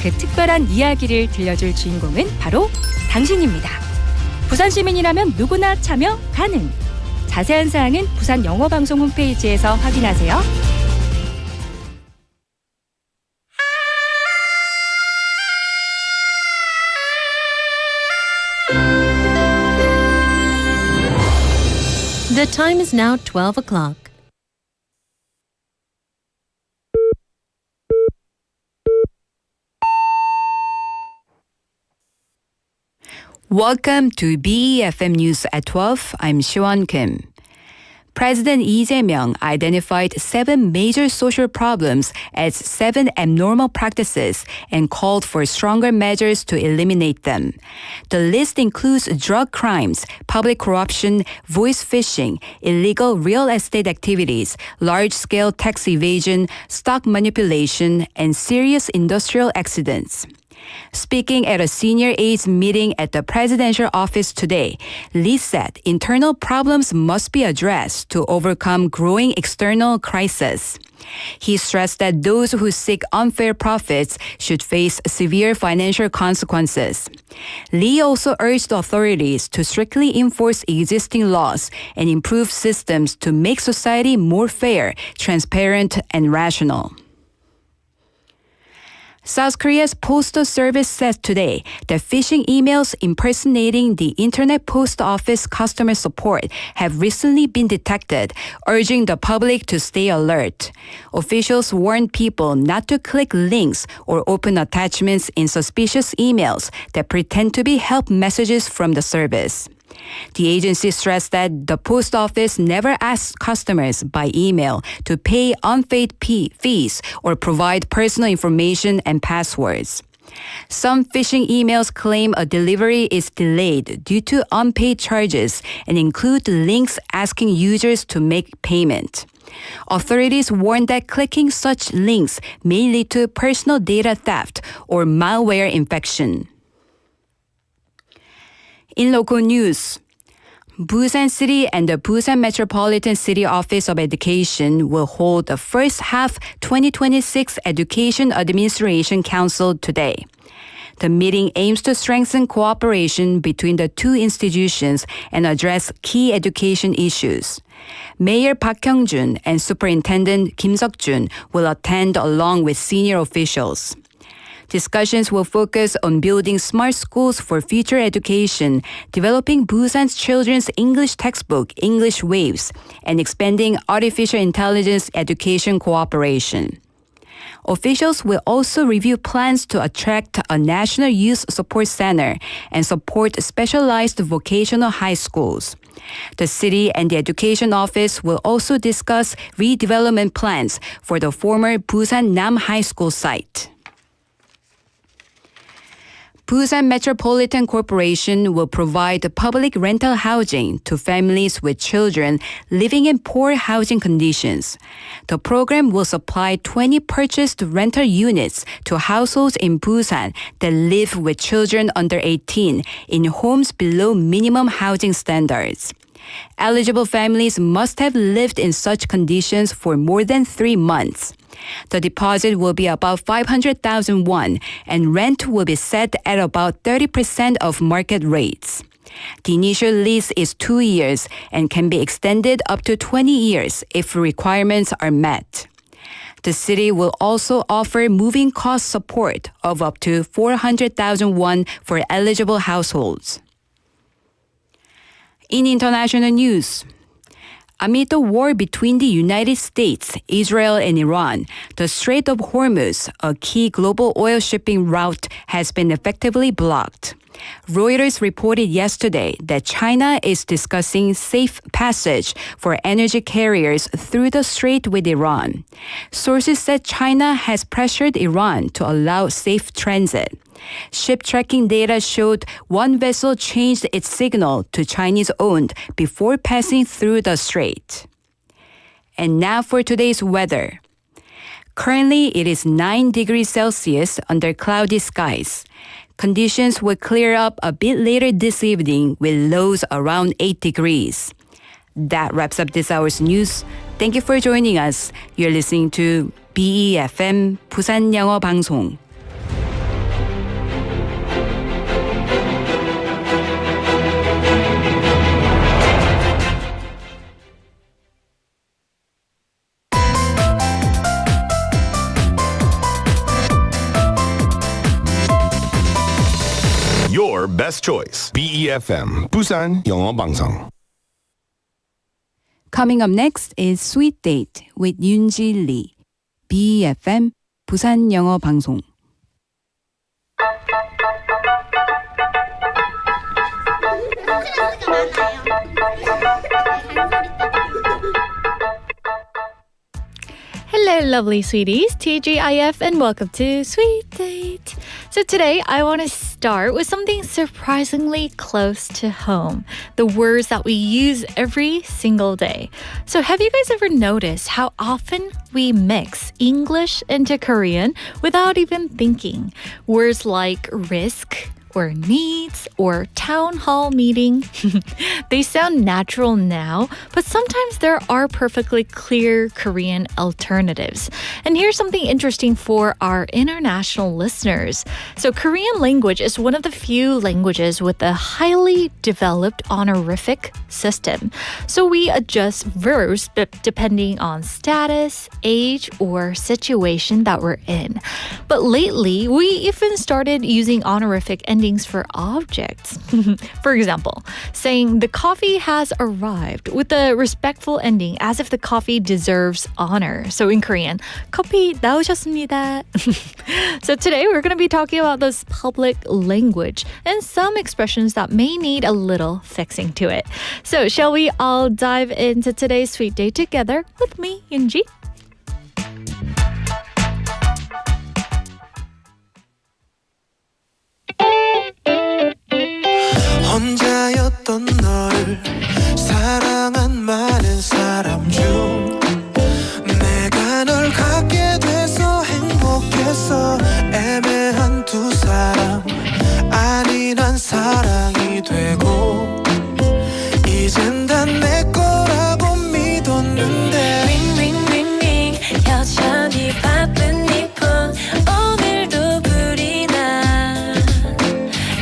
그 특별한 이야기를 들려줄 주인공은 바로 당신입니다. 부산 시민이라면 누구나 참여 가능. 자세한 사항은 부산영어방송 홈페이지에서 확인하세요. The time is now 12 o'clock. Welcome to BEFM News at 12. I'm Siwon Kim. President Lee Jae-myung identified 7 major social problems as 7 abnormal practices and called for stronger measures to eliminate them. The list includes drug crimes, public corruption, voice phishing, illegal real estate activities, large-scale tax evasion, stock manipulation, and serious industrial accidents. Speaking at a senior aides meeting at the presidential office today, Lee said internal problems must be addressed to overcome growing external crises. He stressed that those who seek unfair profits should face severe financial consequences. Lee also urged authorities to strictly enforce existing laws and improve systems to make society more fair, transparent, and rational. South Korea's postal service said today that phishing emails impersonating the Internet Post Office customer support have recently been detected, urging the public to stay alert. Officials warned people not to click links or open attachments in suspicious emails that pretend to be help messages from the service. The agency stressed that the post office never asks customers by email to pay unpaid fees or provide personal information and passwords. Some phishing emails claim a delivery is delayed due to unpaid charges and include links asking users to make payment. Authorities warn that clicking such links may lead to personal data theft or malware infection. In local news, Busan City and the Busan Metropolitan City Office of Education will hold the first half 2026 Education Administration Council today. The meeting aims to strengthen cooperation between the two institutions and address key education issues. Mayor Park Hyung-jun and Superintendent Kim Seok-jun will attend along with senior officials. Discussions will focus on building smart schools for future education, developing Busan's children's English textbook, English Waves, and expanding artificial intelligence education cooperation. Officials will also review plans to attract a national youth support center and support specialized vocational high schools. The city and the education office will also discuss redevelopment plans for the former Busan Nam High School site. Busan Metropolitan Corporation will provide public rental housing to families with children living in poor housing conditions. The program will supply 20 purchased rental units to households in Busan that live with children under 18 in homes below minimum housing standards. Eligible families must have lived in such conditions for more than 3 months. The deposit will be about 500,000 won, and rent will be set at about 30% of market rates. The initial lease is 2 years and can be extended up to 20 years if requirements are met. The city will also offer moving cost support of up to 400,000 won for eligible households. In international news, amid the war between the United States, Israel, and Iran, the Strait of Hormuz, a key global oil shipping route, has been effectively blocked. Reuters reported yesterday that China is discussing safe passage for energy carriers through the strait with Iran. Sources said China has pressured Iran to allow safe transit. Ship tracking data showed one vessel changed its signal to Chinese-owned before passing through the strait. And now for today's weather. Currently, it is 9 degrees Celsius under cloudy skies. Conditions will clear up a bit later this evening with lows around 8 degrees. That wraps up this hour's news. Thank you for joining us. You're listening to BEFM 부산영어방송. Your best choice. BEFM 부산 영어방송. Coming up next is Sweet Date with 윤지 리. BEFM 부산 영어 방송. Hello, lovely sweeties, TGIF, and welcome to Sweet Date. So today, I want to start with something surprisingly close to home, the words that we use every single day. So have you guys ever noticed how often we mix English into Korean without even thinking? Words like risk, or needs, or town hall meeting. They sound natural now, but sometimes there are perfectly clear Korean alternatives. And here's something interesting for our international listeners. So Korean language is one of the few languages with a highly developed honorific system. So we adjust verbs depending on status, age, or situation that we're in. But lately, we even started using honorific endings for objects. For example, saying the coffee has arrived with a respectful ending as if the coffee deserves honor. So in Korean, 커피 나오셨습니다. So today we're going to be talking about this public language and some expressions that may need a little fixing to it. So shall we all dive into today's Sweet Date together with me, Yunji? 혼자였던 너를 사랑한 많은 사람 중 내가 널 갖게 돼서 행복했어. 애매한 두 사람 아니 난 사랑이 되고 이젠 다 내 거라고 믿었는데 링링링링 여전히 바쁜 네 폰 오늘도 불이 나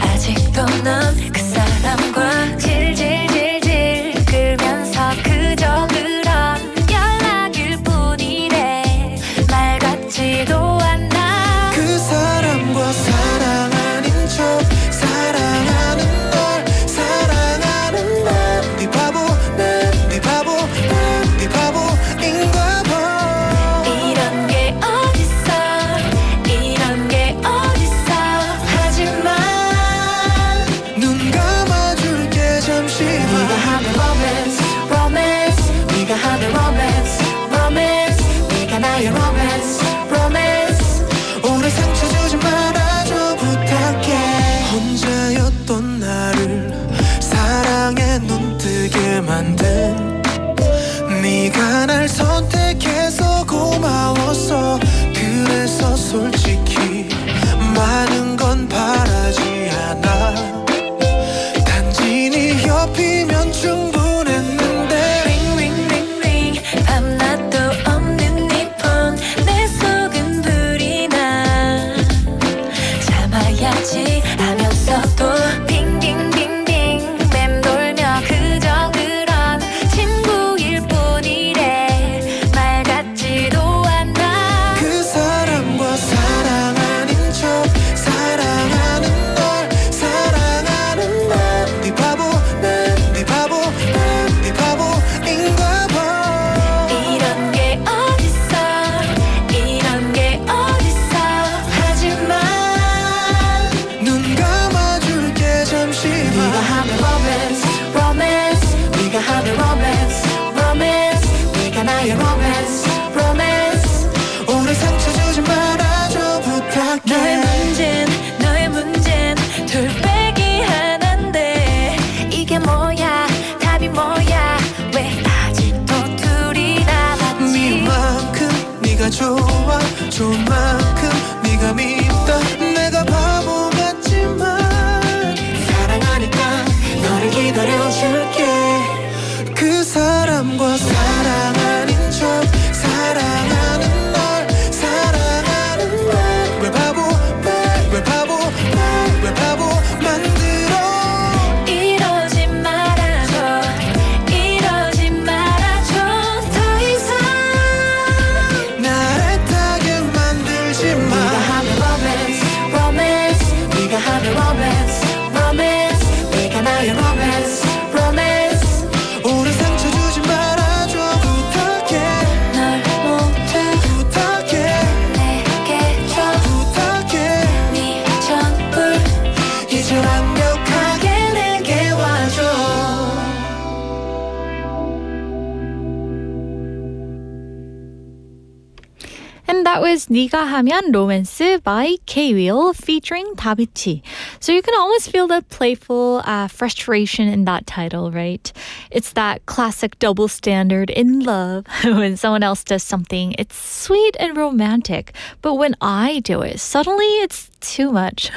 아직도 넌 그 사람과 질질질질 끌면서 그저 그런 연락일 뿐이래 말 같지도 않아 그 사람과 사랑 아닌 척 사랑하는 널 사랑하는 난 네 바보 난 네 바보 난 네 바보인가 봐 이런 게 어딨어 이런 게 어딨어 하지만 눈 감아줄게 잠시만 네가 하는 romance romance 네가 하는 romance romance 네가 나의 romance romance 오래 상처 주지 말아줘 부탁해 혼자였던 나를 사랑에 눈뜨게 만든 네가 날 선택해서 고마웠어 그래서 솔직히 많은 건 바라지 않아 단지 네 옆이면 충분했는데 링링링링 밤낮도 없는 네 폰 내 속은 불이 나 참아야지 하면서도 빙빙빙빙 맴돌며 그저 그런 친구일 뿐이래 말 같지도 않아 그 사람과 사랑 아닌 척 사랑하는 널 사랑하는 난 네 바보 난 네 바보 난 네 바보인가 봐 이런 게 어딨어 이런 게 어딨어 하지만 눈 감아줄게 잠시만 네가 하는 romance romance 네가 하는 romance romance 네가 나의 romance romance 오래 상처 주지 말아줘 부탁해 너의 문제는 둘 빼기 하나인데 이게 뭐야 답이 뭐야 왜 아직도 둘이 남았지 미만큼 네가 좋아 좋은 만큼 네가 밉다 내가 바보 같지만 사랑하니까 너를 기다려줄게 그 사람과 사랑 아닌 척 사랑하는 널 사랑하는 날 왜 바보 왜 바보 왜 바보 만들어 이러지 말아줘 이러지 말아줘 더 이상 날 애타게 만들 was 네가 하면 로맨스 by K-Wheel featuring 다비치. So you can almost feel the playful frustration in that title, right? It's that classic double standard in love. When someone else does something, it's sweet and romantic. But when I do it, suddenly it's too much.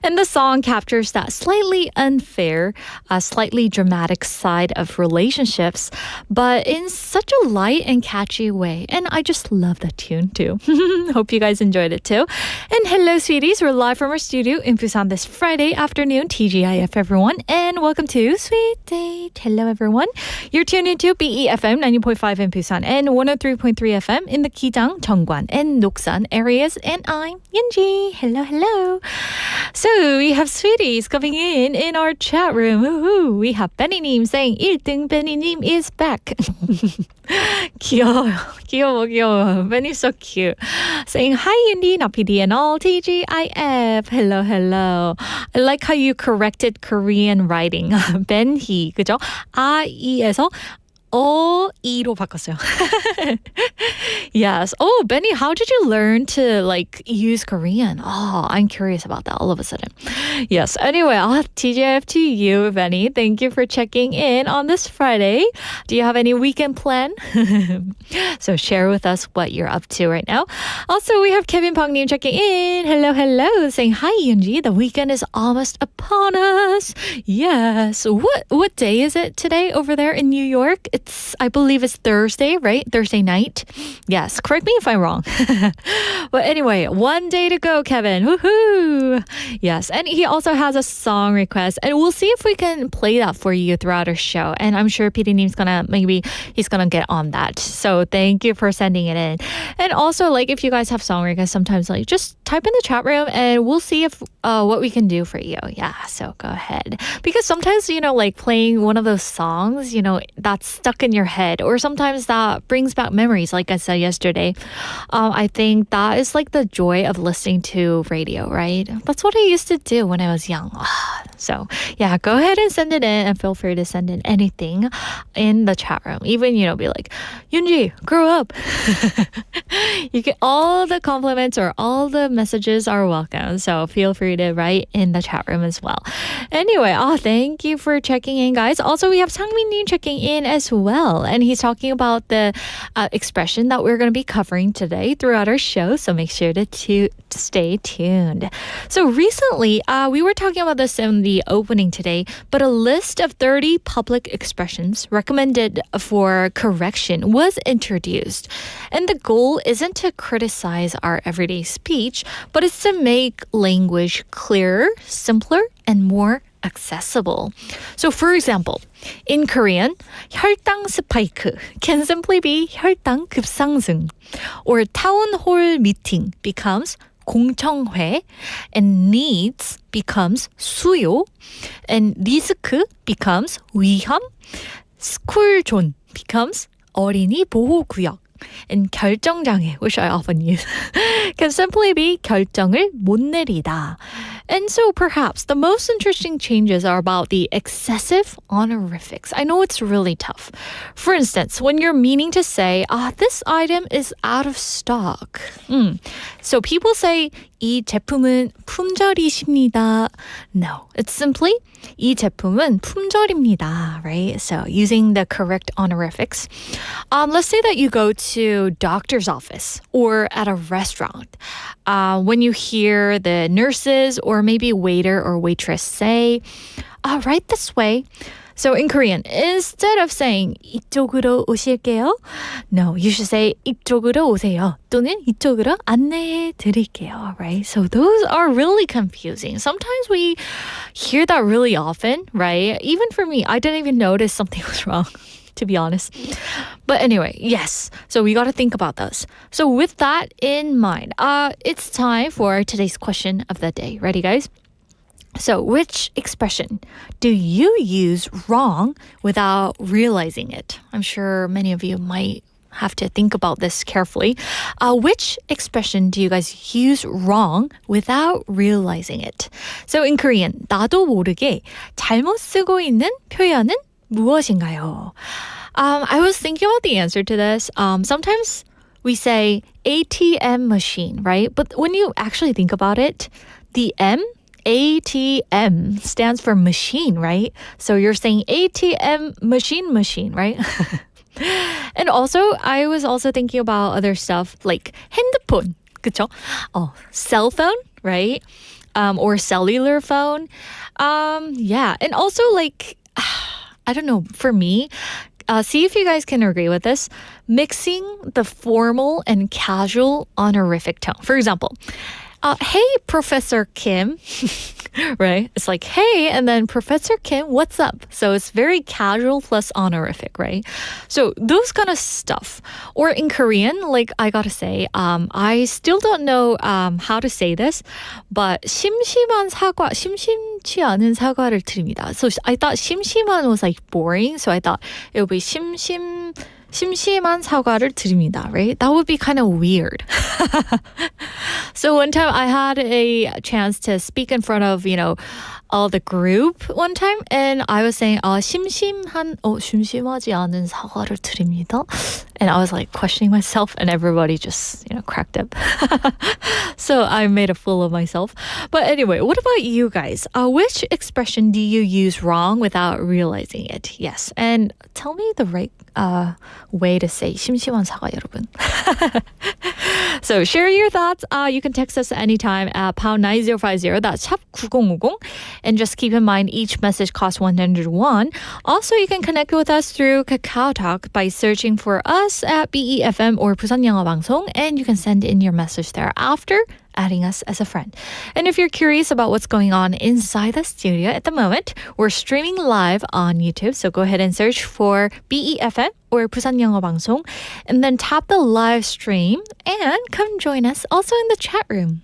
And the song captures that slightly unfair, slightly dramatic side of relationships, but in such a light and catchy way. And I just love the tune too. Hope you guys enjoyed it too. And hello, sweeties. We're live from our studio in Busan this Friday afternoon. TGIF, everyone. And welcome to Sweet Date. Hello, everyone. You're tuned into BEFM 90.5 in Busan and 103.3 FM in the Kijang, Cheongwan, and Noksan areas. And I'm Yunji. Hello, hello. So we have sweeties coming in our chat room. Woohoo. We have Benny님 saying 1등 Benny님 is back. 귀여워. Benny's so cute. Saying hi, Yunji, Napidi, and all TGIF. Hello, hello. I like how you corrected Korean writing. Benhi, 그죠? 아이에서 어이로 바꿨어요. Yes. Oh, Benny, how did you learn to use Korean? Oh, I'm curious about that all of a sudden. Yes. Anyway, TGIF to you, Benny. Thank you for checking in on this Friday. Do you have any weekend plan? So share with us what you're up to right now. Also, we have Kevin Pangnim checking in. Hello, hello. Saying, hi, Yoonji. The weekend is almost upon us. Yes. What day is it today over there in New York? I believe it's Thursday, right? Thursday night. Yes, correct me if I'm wrong. But anyway, one day to go, Kevin. Woohoo! Yes, and he also has a song request, and we'll see if we can play that for you throughout our show. And I'm sure PD님's he's gonna get on that. So thank you for sending it in. And also, if you guys have song requests, sometimes just type in the chat room, and we'll see if what we can do for you. Yeah, so go ahead. Because sometimes, playing one of those songs, that's stuck in your head, or sometimes that brings back memories. Like I said yesterday, I think that is the joy of listening to radio, right? That's what I used to do when I was young. So yeah, go ahead and send it in, and feel free to send in anything in the chat room. Even, be like, Yoonji, grow up. You get all the compliments or all the messages are welcome. So feel free to write in the chat room as well. Anyway, thank you for checking in, guys. Also, we have Sangmin checking in as well. And he's talking about the expression that we're going to be covering today throughout our show. So make sure to stay tuned. So recently, we were talking about this in the opening today, but a list of 30 public expressions recommended for correction was introduced. And the goal isn't to criticize our everyday speech, but it's to make language clearer, simpler, and more accessible. So for example, in Korean, 혈당 스파이크 can simply be 혈당 급상승, or town hall meeting becomes 공청회, and needs becomes 수요, and 리스크 becomes 위험, 스쿨존 becomes 어린이 보호구역, and 결정장애, which I often use, can simply be 결정을 못 내리다. And so perhaps the most interesting changes are about the excessive honorifics. I know it's really tough. For instance, when you're meaning to say, this item is out of stock. So people say, 이 제품은 품절이십니다. No, it's simply 이 제품은 품절입니다, right? So using the correct honorifics. Let's say that you go to doctor's office or at a restaurant. When you hear the nurses or maybe waiter or waitress say, right this way. So in Korean, instead of saying 이쪽으로 오실게요, no, you should say 이쪽으로 오세요 또는 이쪽으로 안내해 드릴게요, right? So those are really confusing. Sometimes we hear that really often, right? Even for me, I didn't even notice something was wrong, to be honest. But anyway, yes. So we got to think about those. So with that in mind, it's time for today's question of the day. Ready, guys? So which expression do you use wrong without realizing it? I'm sure many of you might have to think about this carefully. Which expression do you guys use wrong without realizing it? So in Korean, 나도 모르게 잘못 쓰고 있는 표현은 무엇인가요? I was thinking about the answer to this. Sometimes we say ATM machine, right? But when you actually think about it, the ATM stands for machine, right? So you're saying ATM machine, right? And also, I was also thinking about other stuff like 핸드폰, 그쵸? Cell phone, right? Or cellular phone. Yeah, and also like, I don't know, for me, see if you guys can agree with this, mixing the formal and casual honorific tone. For example, hey, Professor Kim, right? It's like, hey, and then Professor Kim, what's up? So it's very casual plus honorific, right? So those kind of stuff. Or in Korean, like I gotta say, I still don't know how to say this, but 심심한 사과, 심심치 않은 사과를 드립니다. So I thought 심심한 was like boring, so I thought it would be 심심한 사과를 드립니다, right? That would be kind of weird. So one time I had a chance to speak in front of, all the group one time, and I was saying, 심심하지 않은 사과를 드립니다. And I was like questioning myself, and everybody just, cracked up. So I made a fool of myself. But anyway, what about you guys? Which expression do you use wrong without realizing it? Yes, and tell me the right way to say 심심한 사과, 여러분. So share your thoughts. You can text us anytime at pound 9050. That's 샵 9050. And just keep in mind, each message costs 101. Also, you can connect with us through Kakao Talk by searching for us at BEFM or 부산영어방송, and you can send in your message there after adding us as a friend. And if you're curious about what's going on inside the studio at the moment, we're streaming live on YouTube. So go ahead and search for BEFM or 부산영어방송, and then tap the live stream and come join us also in the chat room.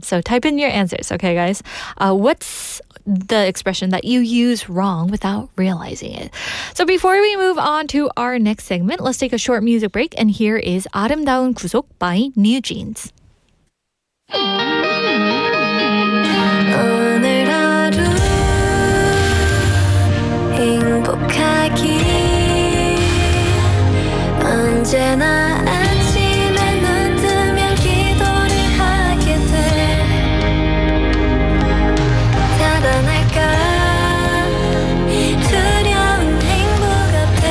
So type in your answers, okay, guys? What's the expression that you use wrong without realizing it? So before we move on to our next segment, let's take a short music break, and here is 아름다운 구속 by NewJeans. 오늘 하루 행복하기 언제나 아침에 눈 뜨면 기도를 하게 돼 달아날까 두려운 행복 앞에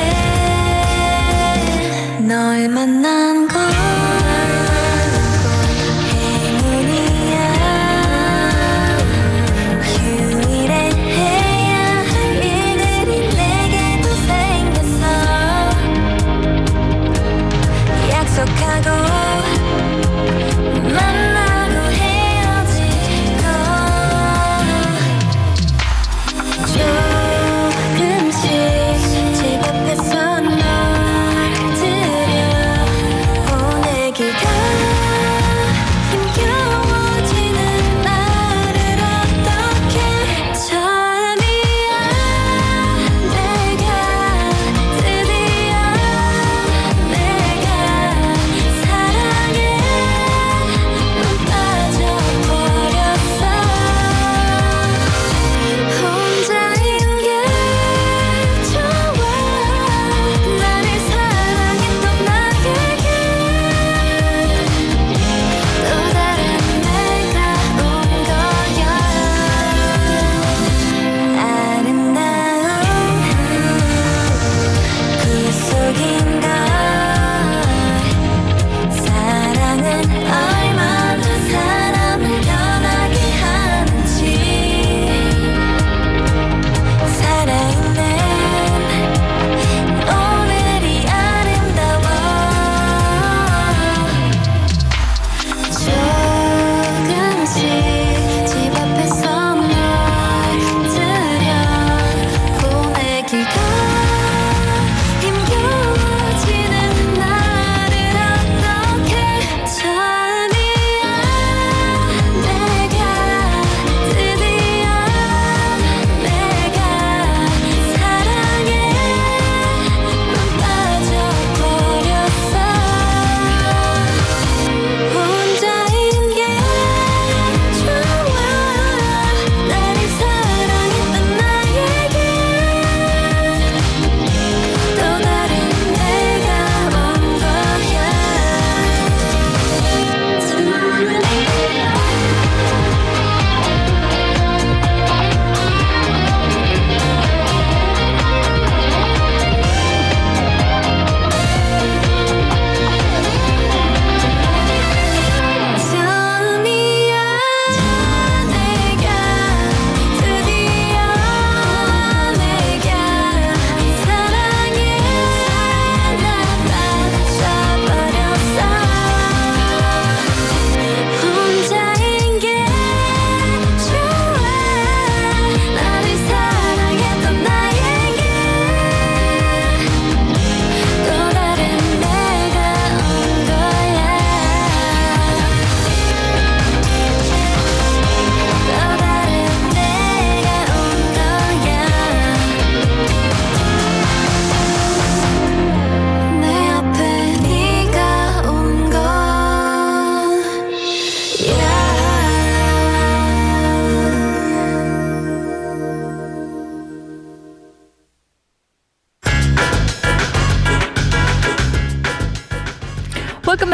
널 만난 건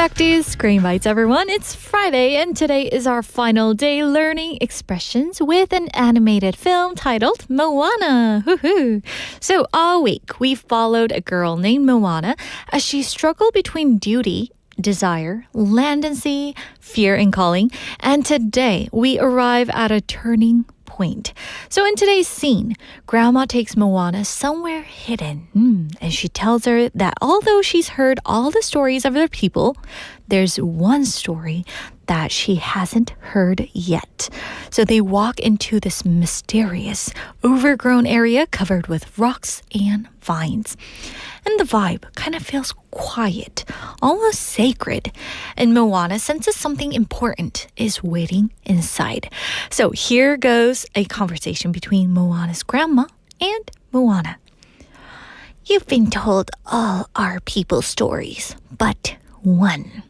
back to Screen Bites, everyone. It's Friday, and today is our final day learning expressions with an animated film titled Moana. Woohoo! So all week, we've followed a girl named Moana as she struggled between duty, desire, land and sea, fear and calling, and today we arrive at a turning point. So in today's scene, Grandma takes Moana somewhere hidden, and she tells her that although she's heard all the stories of other people, there's one story that she hasn't heard yet. So they walk into this mysterious, overgrown area covered with rocks and vines. And the vibe kind of feels quiet, almost sacred. And Moana senses something important is waiting inside. So here goes a conversation between Moana's grandma and Moana. You've been told all our people's stories, but one.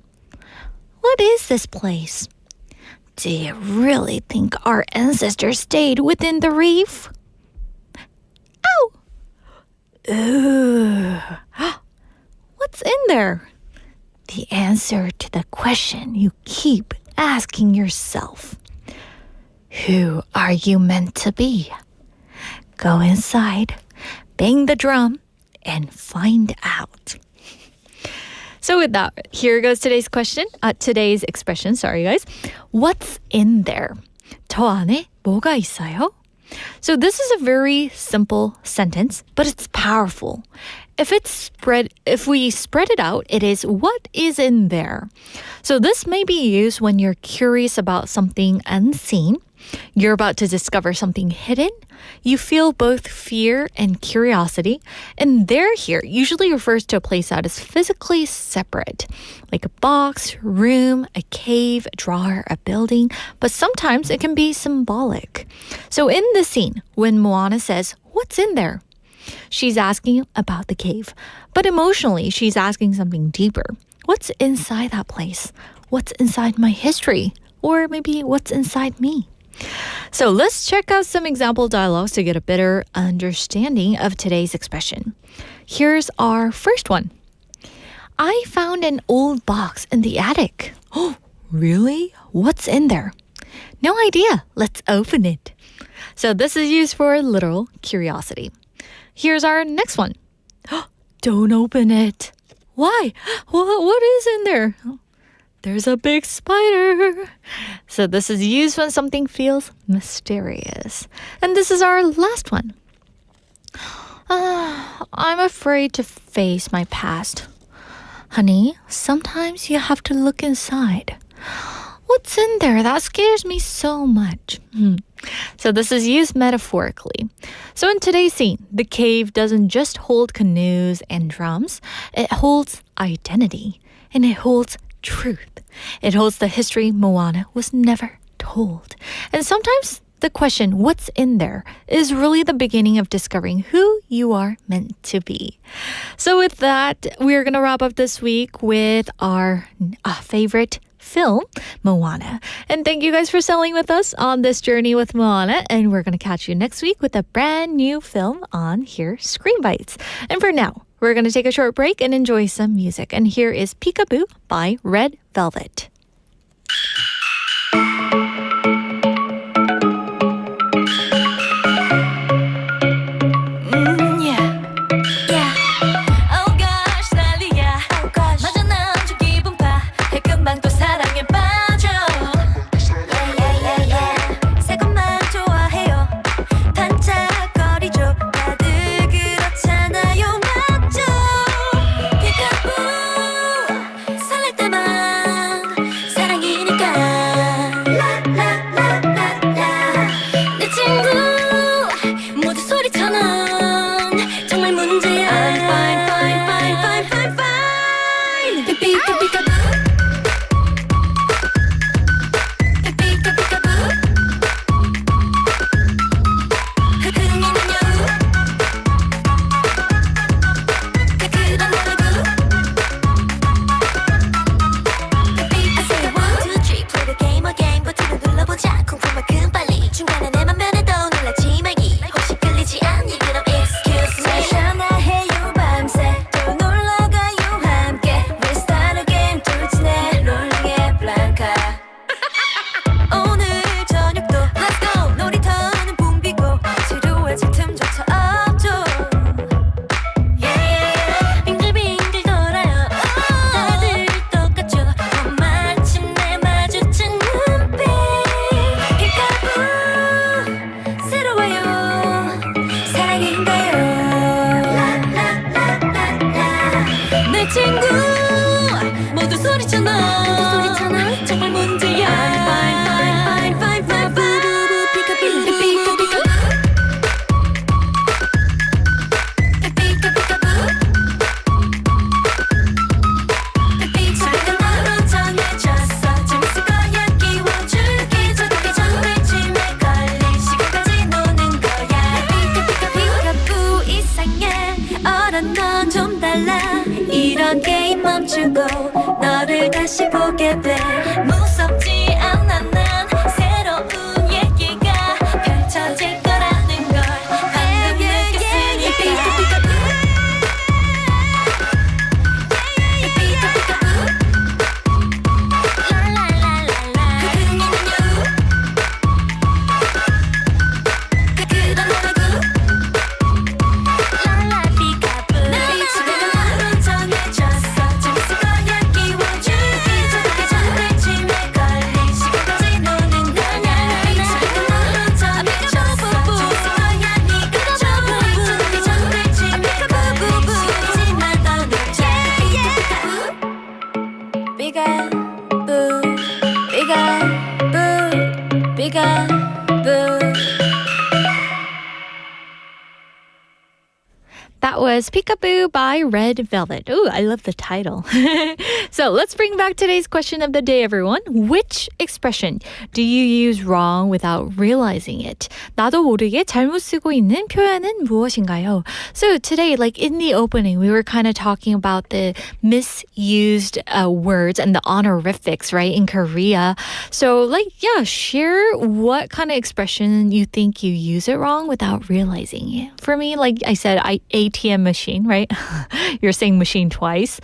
What is this place? Do you really think our ancestors stayed within the reef? Ow! Ooh. What's in there? The answer to the question you keep asking yourself. Who are you meant to be? Go inside, bang the drum, and find out. So with that, here goes today's expression. Sorry, guys. What's in there? 저 안에 뭐가 있어요? So this is a very simple sentence, but it's powerful. If we spread it out, it is what is in there. So this may be used when you're curious about something unseen, you're about to discover something hidden, you feel both fear and curiosity, and there here usually refers to a place that is physically separate, like a box, room, a cave, a drawer, a building, but sometimes it can be symbolic. So in the scene, when Moana says, "What's in there?" she's asking about the cave, but emotionally she's asking something deeper. What's inside that place? What's inside my history? Or maybe what's inside me? So let's check out some example dialogues to get a better understanding of today's expression. Here's our first one. I found an old box in the attic. Oh, really? What's in there? No idea. Let's open it. So this is used for literal curiosity. Here's our next one. Don't open it. Why? What is in there? There's a big spider. So this is used when something feels mysterious. And this is our last one. I'm afraid to face my past. Honey, sometimes you have to look inside. What's in there? That scares me so much. So this is used metaphorically. So in today's scene, the cave doesn't just hold canoes and drums. It holds identity, and it holds truth. It holds the history Moana was never told. And sometimes the question, what's in there, is really the beginning of discovering who you are meant to be. So with that, we're going to wrap up this week with our favorite film, Moana. And thank you guys for sailing with us on this journey with Moana. And we're going to catch you next week with a brand new film on here, Screen Bites. And for now, we're going to take a short break and enjoy some music. And here is Peekaboo by Red Velvet. 사랑이니까 주고 너를 다시 보게 돼 무섭지 않아 난 새로운 얘기가 펼쳐질 거라는 걸 방금 느꼈으니까 That was Peekaboo by Red Velvet. Ooh, I love the title. So let's bring back today's question of the day, everyone. Which expression do you use wrong without realizing it? 나도 모르게 잘못 쓰고 있는 표현은 무엇인가요? So today, like in the opening, we were kind of talking about the misused words and the honorifics, right, in Korea. So share what kind of expression you think you use it wrong without realizing it. For me, like I said, ATM machine, right? You're saying machine twice.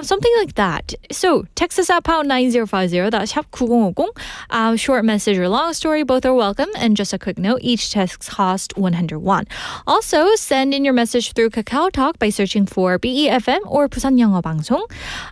Something like that. So text us at pound 9050. That's 샵 9050. Short message or long story, both are welcome. And just a quick note, each text costs 101. Also, send in your message through Kakao Talk by searching for BEFM or 부산영어방송.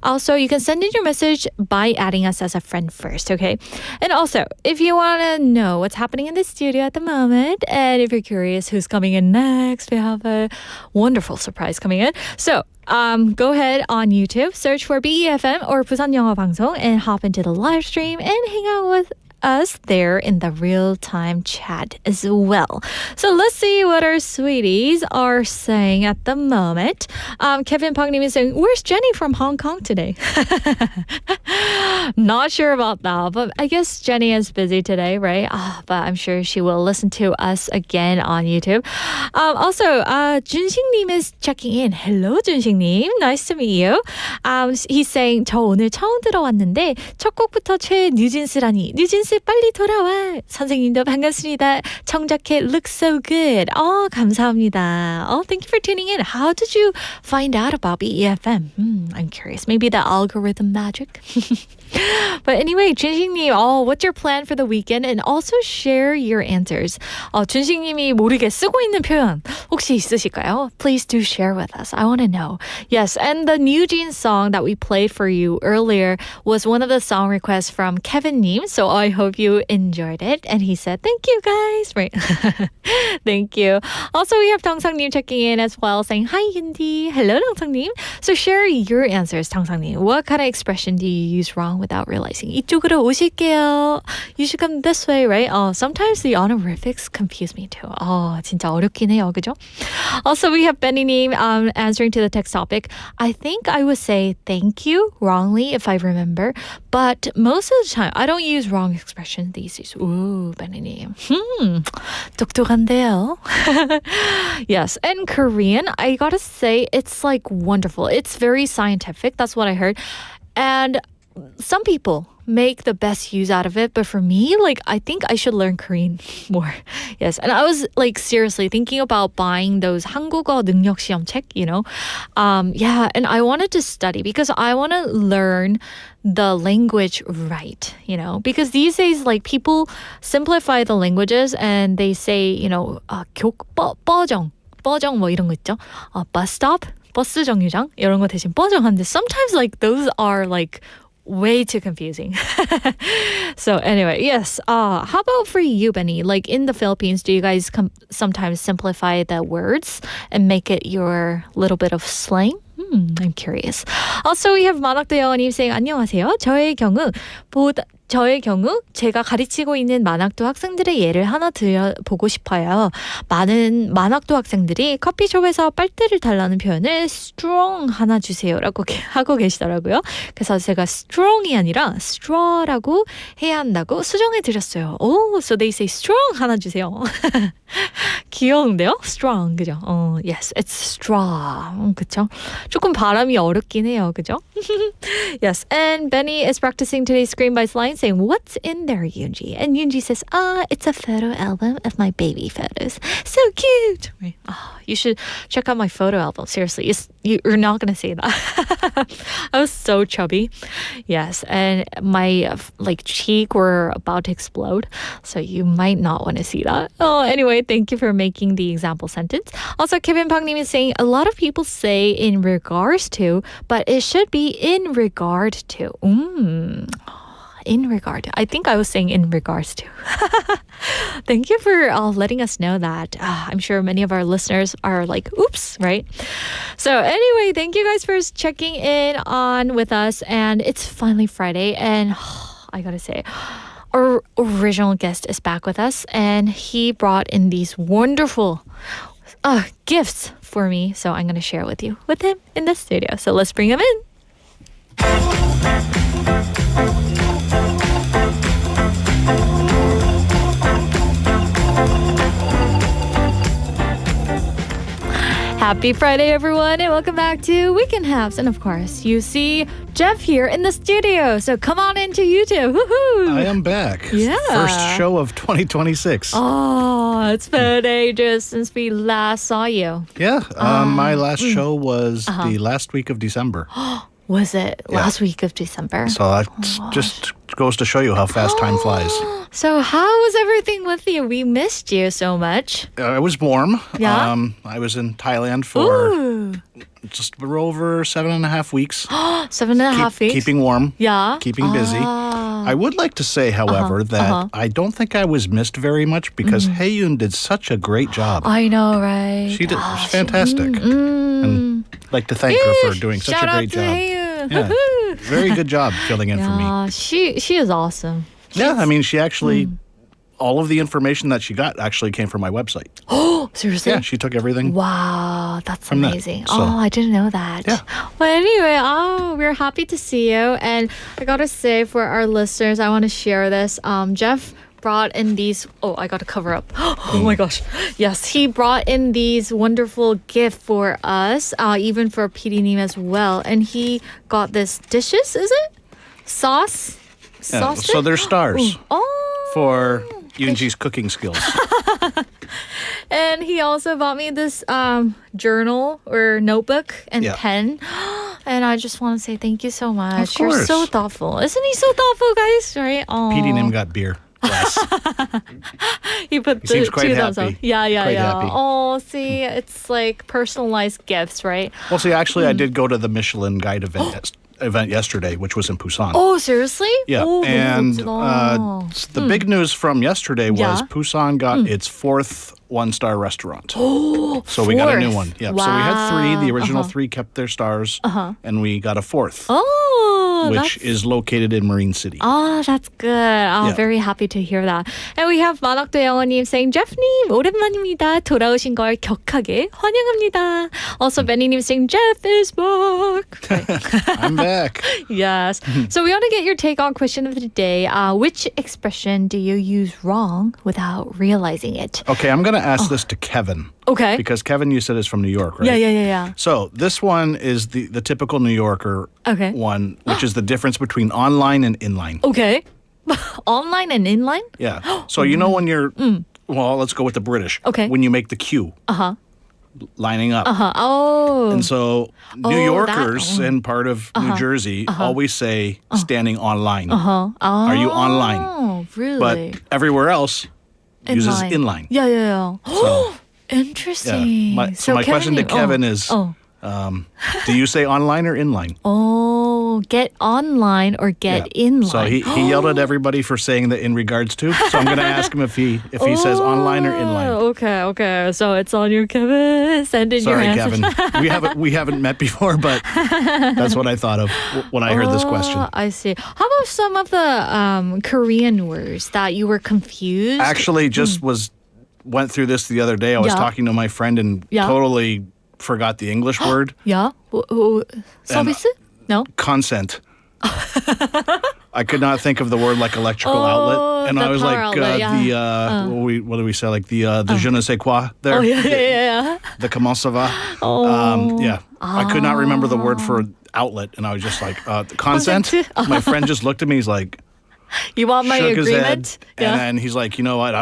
Also, you can send in your message by adding us as a friend first, okay? And also, if you want to know what's happening in the studio at the moment, and if you're curious who's coming in next, we have a wonderful surprise coming in. So go ahead on YouTube, search for BEFM or 부산영어방송 and hop into the live stream and hang out with us there in the real-time chat as well. So let's see what our sweeties are saying at the moment. Kevin Pangnim is saying, where's Jenny from Hong Kong today? Not sure about that, but I guess Jenny is busy today, right? But I'm sure she will listen to us again on YouTube. Also, 준식님 is checking in. Hello, 준식님. Nice to meet you. He's saying, 저 오늘 처음 들어왔는데 첫 곡부터 최애 뉴진스라니. 뉴진스 빨리 돌아와. 선생님도 반갑습니다. 청자켓 looks so good. 감사합니다. Thank you for tuning in. How did you find out about BEFM? I'm curious. Maybe the algorithm magic? But anyway, 준식님, what's your plan for the weekend? And also share your answers. 준식님이 모르게 쓰고 있는 표현 혹시 있으실까요? Please do share with us. I want to know. Yes, and the NewJeans song that we played for you earlier was one of the song requests from Kevin님. So I hope you enjoyed it. And he said, thank you guys. Right. Thank you. Also, we have Dongsang님 checking in as well, saying, hi, Yindi. Hello, Dongsang님. So share your answers, Dongsang님. What kind of expression do you use wrong without realizing? 이쪽으로 오실게요. You should come this way, right? Sometimes the honorifics confuse me too. 진짜 어렵긴 해요, 그죠? Also, we have Benny님 answering to the text topic. I think I would say thank you wrongly if I remember, but most of the time I don't use wrong expressions these days. Ooh, Benny님. 똑똑한데요. Yes, and Korean, I gotta say, it's like wonderful. It's very scientific. That's what I heard. And some people make the best use out of it, but for me, I think I should learn Korean more. Yes, and I was seriously thinking about buying those 한국어 능력 시험 책, and I wanted to study because I want to learn the language right, because these days people simplify the languages and they say, 뻐정 뭐 이런 거 있죠. Bus stop, 버스 정류장 이런 거 대신 뻐정한데 sometimes those are way too confusing. So anyway, yes. How about for you, Benny? In the Philippines, do you guys sometimes simplify the words and make it your little bit of slang? I'm curious. Also, we have 만학도 여원님 saying 안녕하세요. 저의 경우 저의 경우 제가 가르치고 있는 만학도 학생들의 예를 하나 들려보고 싶어요. 많은 만학도 학생들이 커피숍에서 빨대를 달라는 표현을 strong 하나 주세요라고 하고 계시더라고요. 그래서 제가 strong이 아니라 straw라고 해야 한다고 수정해 드렸어요. So they say strong 하나 주세요. 귀여운데요? strong, 그죠? Yes, it's straw. 그쵸? 조금 발음이 어렵긴 해요, 그죠? Yes, and Benny is practicing today's screen by line saying, what's in there, Yoonji? And Yoonji says, it's a photo album of my baby photos. So cute! You should check out my photo album. Seriously, you're not going to say that. I was so chubby. Yes, and my cheek were about to explode. So you might not want to see that. Anyway, thank you for making the example sentence. Also, Kevin Pangnim is saying, a lot of people say in regards to, but it should be in regard to. In regard to. I think I was saying in regards to. Thank you for letting us know that. I'm sure many of our listeners are like, oops, right? So anyway, thank you guys for checking in on with us. And it's finally Friday. And I gotta say, our original guest is back with us. And he brought in these wonderful gifts for me. So I'm gonna share with him in the studio. So let's bring him in. Happy Friday, everyone, and welcome back to Weekend Haps. And of course, you see Jeff here in the studio. So come on into YouTube. Woohoo! I am back. Yeah. First show of 2026. It's been ages since we last saw you. Yeah. My last show was the last week of December. Was it last week of December? So that just goes to show you how fast time flies. So how was everything with you? We missed you so much. It was warm. Yeah? I was in Thailand for just over 7.5 weeks. 7.5 weeks? Keeping warm. Yeah? Keeping busy. I would like to say, however, that I don't think I was missed very much because Haeyoon did such a great job. I know, right? She did. It was fantastic. And I'd like to thank her for doing such a great job. Haeyoon. Yeah. Very good job filling in for me. She is awesome. Yeah, I mean, she actually, all of the information that she got actually came from my website. Oh, seriously? Yeah, she took everything. Wow, that's From that, amazing. so- I didn't know that. Yeah. Well, anyway, we're happy to see you. And I gotta say, for our listeners, I want to share this. Jeff brought in these. Oh, I gotta cover up. Oh my gosh. Yes, he brought in these wonderful gift for us, even for PD님 as well. And he got this dishes. Is it sauce? Yeah, Sauce? so they're stars Oh. for Yoonji's cooking skills. And he also bought me this journal or notebook and pen. And I just want to say thank you so much. Of You're course. so thoughtful. Isn't he so thoughtful, guys? Right? Oh. PD got beer. Yes. He put He seems the quite two thumbs up. happy. Yeah. Quite happy. Oh, see, it's like personalized gifts, right? Well, see, actually, I did go to the Michelin Guide event yesterday, which was in Busan. Oh, seriously? Yeah, Oh, and 멋지다. the big news from yesterday was Yeah. Busan got its 4th one-star restaurant. So we got a new one. Yeah, so we had 3. The original 3 kept their stars, and we got a 4th, which is located in Marine City. Oh, that's good. Yeah. Very happy to hear that. And we have 만학도 영어님 saying, Jeff님, 오랜만입니다. 돌아오신 걸 격하게 환영합니다. Also, Benny님 saying, Jeff is back. I'm back. Yes. So we want to get your take on question of the day. Which expression do you use wrong without realizing it? Okay, I'm going to ask this to Kevin. Okay. Because Kevin, you said, is from New York, right? Yeah. So this one is the typical New Yorker Okay. one, which is the difference between online and inline. Okay. Online and inline? Yeah. So you know when you're, well, let's go with the British. Okay. When you make the queue. Lining up. Oh. And so New that Yorkers one. and part of New Jersey always say standing online. Are you online? Oh, really? But everywhere else uses inline. Yeah. So, Interesting. yeah. So my question to Kevin, Kevin is, do you say online or inline? Oh, get online or get in line. So he yelled at everybody for saying that in regards to. So I'm going to ask him if he says online or in line. Okay. So it's on you, Kevin. Send in Sorry, your answer. Kevin. We haven't met before, but that's what I thought of when I heard this question. I see. How about some of the Korean words that you were confused? Actually, just went through this the other day. I was talking to my friend and totally forgot the English word. Yeah. Service? No. Consent. I could not think of the word like electrical outlet, and I was like, what do we say? Like the je ne sais quoi there. Oh yeah. The comment ça va. I could not remember the word for outlet, and I was just like, consent. My friend just looked at me. He's like, you want my shook agreement? His head, and then he's like, you know what?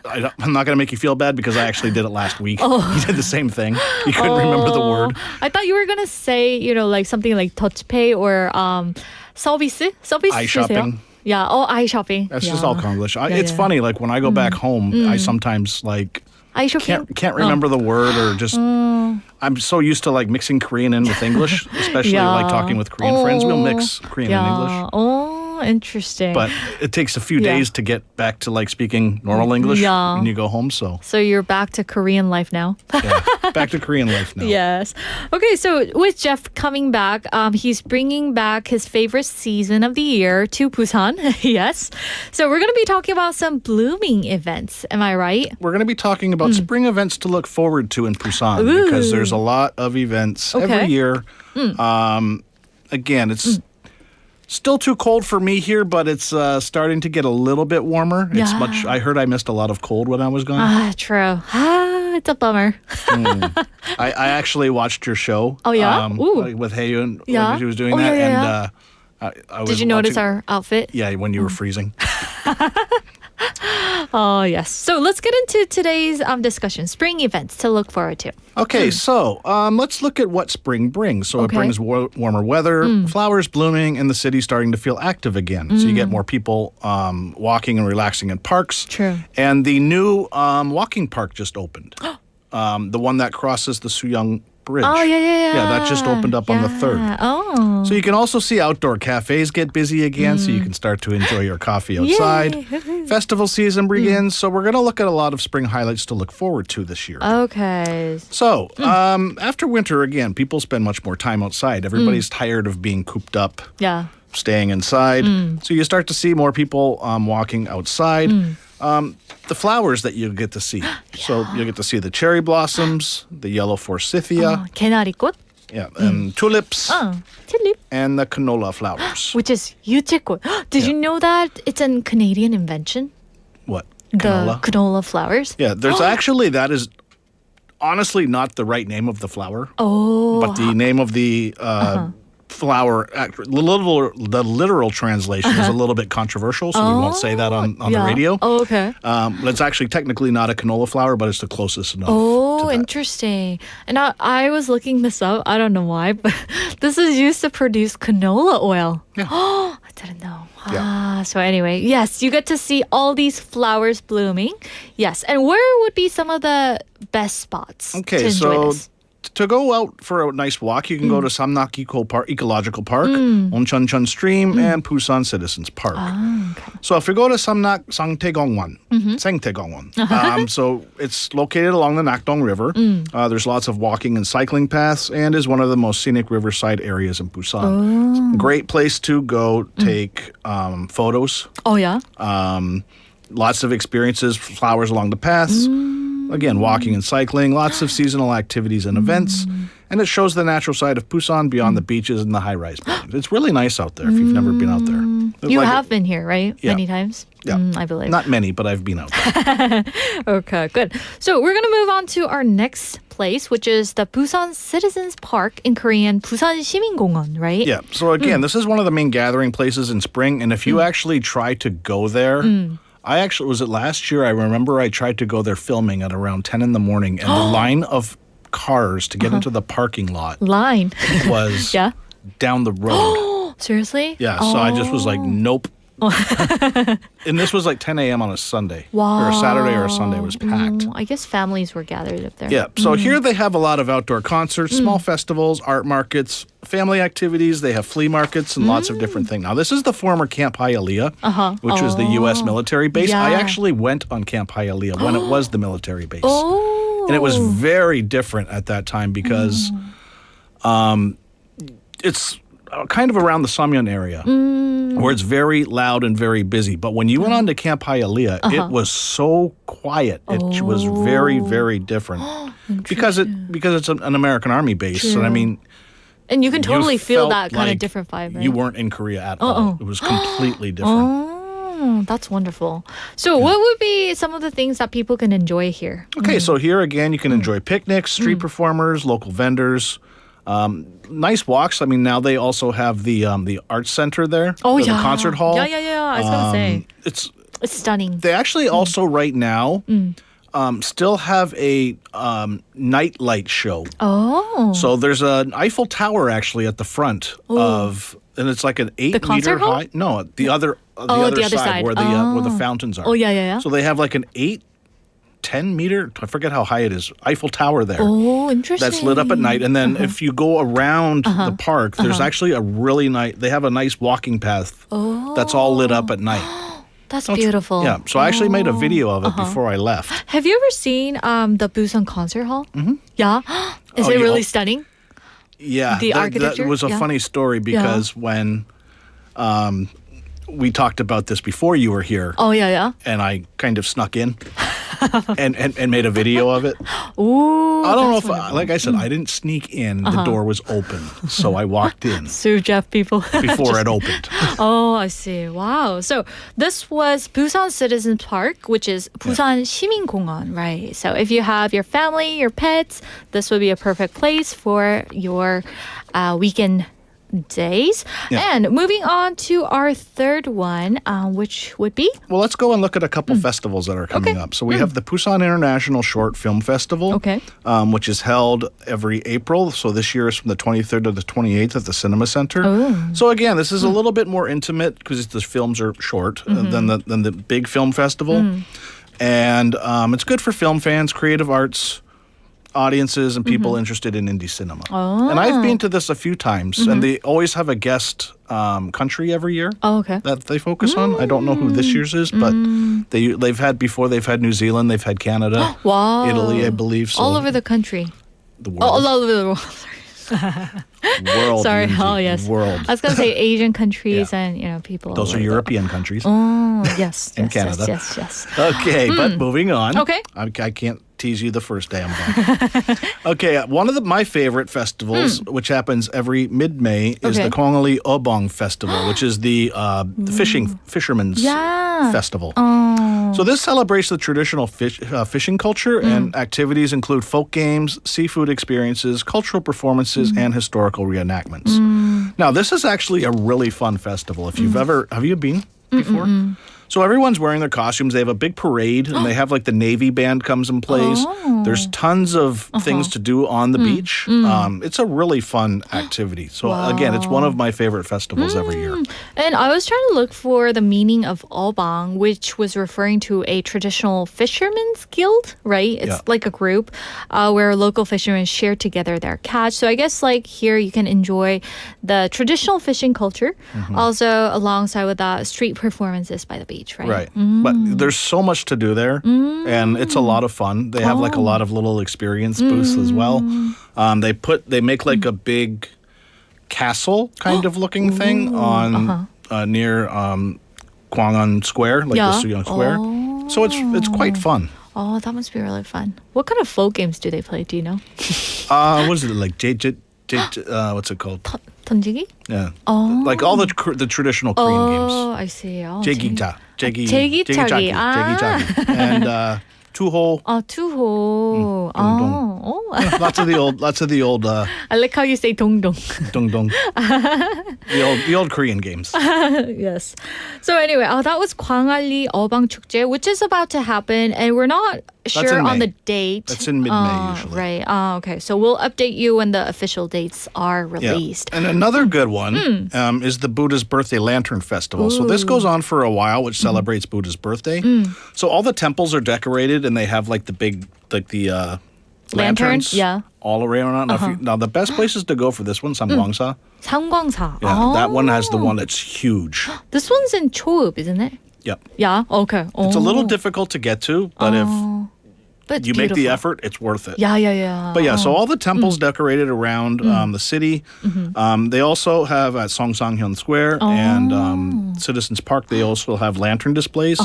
I'm not going to make you feel bad because I actually did it last week. He did the same thing. He couldn't remember the word. I thought you were going to say, like something like touch pay or service. Eye shopping. Yeah. Eye shopping. That's just all Konglish. It's funny. Like when I go back home, I sometimes like can't remember the word or just. I'm so used to like mixing Korean in with English, especially like talking with Korean friends. We'll mix Korean and English. Oh, interesting. But it takes a few days to get back to like speaking normal English when you go home. So you're back to Korean life now. Back to Korean life now. Yes. Okay, so with Jeff coming back, he's bringing back his favorite season of the year to Busan. Yes. So we're going to be talking about some blooming events. Am I right? We're going to be talking about spring events to look forward to in Busan because there's a lot of events every year. Again, it's still too cold for me here, but it's starting to get a little bit warmer. It's much. I heard I missed a lot of cold when I was gone. True. It's a bummer. I actually watched your show. Oh yeah, with Haeyoon when she was doing that, and I was. Did you notice our outfit? Yeah, when you were freezing. Oh yes. So let's get into today's discussion. Spring events to look forward to. Okay, so let's look at what spring brings. So it brings warmer weather, flowers blooming, and the city starting to feel active again. So you get more people walking and relaxing in parks. True. And the new walking park just opened. The one that crosses the Suyang Bridge. Oh, yeah. Yeah, that just opened up on the 3rd. Oh. So you can also see outdoor cafes get busy again, so you can start to enjoy your coffee outside. Festival season begins, so we're going to look at a lot of spring highlights to look forward to this year. Okay. So, after winter, again, people spend much more time outside. Everybody's tired of being cooped up, staying inside. So you start to see more people walking outside. The flowers that you get to see. So you get to see the cherry blossoms, the yellow forsythia. 개나리꽃? Yeah, and tulips. tulip. And the canola flowers. Which is 유채꽃. Did you know that it's a Canadian invention? What? The canola flowers? Yeah, there's actually, that is honestly not the right name of the flower. Oh. But the name of the flower, the literal translation is a little bit controversial, so we won't say that on the radio. Oh, okay. But it's actually technically not a canola flower, but it's the closest enough. Oh, to that. Interesting. And I was looking this up. I don't know why, but this is used to produce canola oil. Yeah. Oh, I didn't know. Yeah. So anyway, yes, you get to see all these flowers blooming. Yes. And where would be some of the best spots to enjoy this? To go out for a nice walk, you can go to Samnak Ecological Park, Oncheoncheon Stream, and Busan Citizens Park. Okay. So if you go to Samnak Sangtaegongwon, so it's located along the Nakdong River. There's lots of walking and cycling paths, and is one of the most scenic riverside areas in Busan. Great place to go take photos. Oh, yeah? Lots of experiences, flowers along the paths. Again, walking and cycling, lots of seasonal activities and events. And it shows the natural side of Busan beyond the beaches and the high-rise buildings. It's really nice out there if you've never been out there. You have been here, right? Yeah. Many times? Yeah. I believe. Not many, but I've been out there. Okay, good. So we're going to move on to our next place, which is the Busan Citizens Park, in Korean, Busan 시민공원, right? Yeah. So again, this is one of the main gathering places in spring. And if you actually try to go there... was it last year? I remember I tried to go there filming at around 10 in the morning, and the line of cars to get into the parking lot was down the road. Seriously? Yeah, so I just was like, nope, And this was like 10 a.m. on a Sunday. Wow. Or a Saturday or a Sunday. It was packed. I guess families were gathered up there. Yeah. So here they have a lot of outdoor concerts, small festivals, art markets, family activities. They have flea markets and lots of different things. Now, this is the former Camp Hialeah, which was the U.S. military base. Yeah. I actually went on Camp Hialeah when it was the military base. Oh. And it was very different at that time because it's kind of around the Samyeon area where it's very loud and very busy. But when you went on to Camp Hialeah, it was so quiet. It was very, very different because it's an American Army base. True. And I mean, and you can totally feel felt that kind of like different vibe, right? you weren't in Korea at all. It was completely different. Oh, that's wonderful. So what would be some of the things that people can enjoy here? Okay, so here again, you can enjoy picnics, street performers, local vendors. Nice walks. I mean, now they also have the arts center there. Oh, the concert hall. Yeah. I was going to say. It's stunning. They actually also right now still have a night light show. Oh. So there's an Eiffel Tower actually at the front of, and it's like an 8-meter concert hall? high. No, the other side where the fountains are. Oh, yeah. So they have like an 10-meter, I forget how high it is, Eiffel Tower there. Oh, interesting. That's lit up at night. And then if you go around the park, there's actually a really nice, they have a nice walking path that's all lit up at night. That's beautiful. Yeah. So I actually made a video of it before I left. Have you ever seen the Busan concert hall? Mm-hmm. Yeah. Is it really stunning? Yeah. The architecture? That was a funny story because when we talked about this before you were here. Oh, yeah. And I kind of snuck in and made a video of it. Ooh. I don't know if, like I said, I didn't sneak in. The door was open. So I walked in. Sue Jeff people. Before it opened. Oh, I see. Wow. So this was Busan Citizens Park, which is Busan 시민공원, right? So if you have your family, your pets, this would be a perfect place for your weekend days. Yeah. And moving on to our third one, which would be? Well, let's go and look at a couple festivals that are coming up. So we have the Busan International Short Film Festival, which is held every April. So this year is from the 23rd to the 28th at the Cinema Center. Oh. So again, this is a little bit more intimate because the films are short than the big film festival. And it's good for film fans, creative arts audiences, and people interested in indie cinema. And I've been to this a few times, and they always have a guest country every year that they focus on. I don't know who this year's is, but they've had New Zealand, they've had Canada, Italy, I believe. So all over the country. the world. All over the world. World. Sorry. Easy. Oh, yes. World. I was going to say Asian countries and, people. Those are European countries. Oh, yes. And Canada. Yes. Okay, but moving on. Okay. I can't tease you the first day I'm back. Okay, one of my favorite festivals, which happens every mid-May, is the Kongali Obong Festival, which is the fisherman's festival. So this celebrates the traditional fishing culture, and activities include folk games, seafood experiences, cultural performances, and historical reenactments. Now, this is actually a really fun festival. If you've have you been before? So everyone's wearing their costumes. They have a big parade, and they have like the Navy band comes and plays. There's tons of things to do on the beach. It's a really fun activity. So again, it's one of my favorite festivals every year. And I was trying to look for the meaning of obang, which was referring to a traditional fishermen's guild, right? It's like a group where local fishermen share together their catch. So I guess like here you can enjoy the traditional fishing culture, also alongside with street performances by the beach. Right. But there's so much to do there, and it's a lot of fun. They have like a lot of little experience booths as well. They make like a big castle kind of looking thing on near Gwangan Square, like the Suyong Square. So it's quite fun. Oh, that must be really fun. What kind of folk games do they play? Do you know? What is it like? What's it called? 던지기? Yeah. Like all the traditional Korean games. Oh, I see. 제기차기. 제기차기. And 투호. 투호. 둥둥. Oh. Lots of the old I like how you say 동동. dong. the old Korean games. Yes. So anyway, that was 광안리 어방축제, which is about to happen, and we're not sure in on May. the date. That's in mid-May usually. Right. Okay. So we'll update you when the official dates are released. And another good one is the Buddha's Birthday Lantern Festival. So this goes on for a while, which celebrates Buddha's birthday. So all the temples are decorated, and they have like the big, lanterns, yeah. all around. Now the best places to go for this one, Samgwangsa. 상광사. Yeah, that one has the one that's huge. This one's in Choub, isn't it? Yep. Yeah. Okay. It's a little difficult to get to, but but if you make the beautiful. effort, it's worth it. Yeah. But yeah, so all the temples decorated around the city. They also have at Songsanghyeon Square and Citizens Park, they also have lantern displays,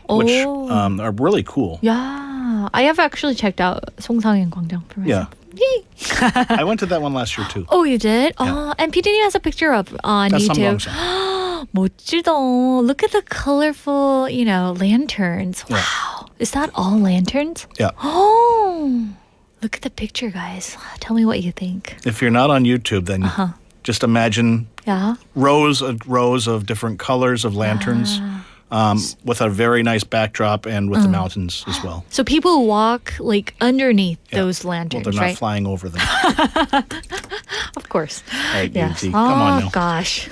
which are really cool. Yeah. I have actually checked out 송상현 광장 for myself. Yeah. I went to that one last year too. Oh, you did? Yeah. And PDD has a picture up on That's YouTube. Samgwangsa. 멋지다. Look at the colorful, lanterns. Yeah. Wow. Is that all lanterns? Yeah. Oh. Look at the picture, guys. Tell me what you think. If you're not on YouTube, then just imagine Yeah. rows of different colors of lanterns with a very nice backdrop and with the mountains as well. So people walk underneath Yeah. those Well, lanterns, they're not right? flying over them. Of course. Right, Yes. Yuji, come on now. Gosh.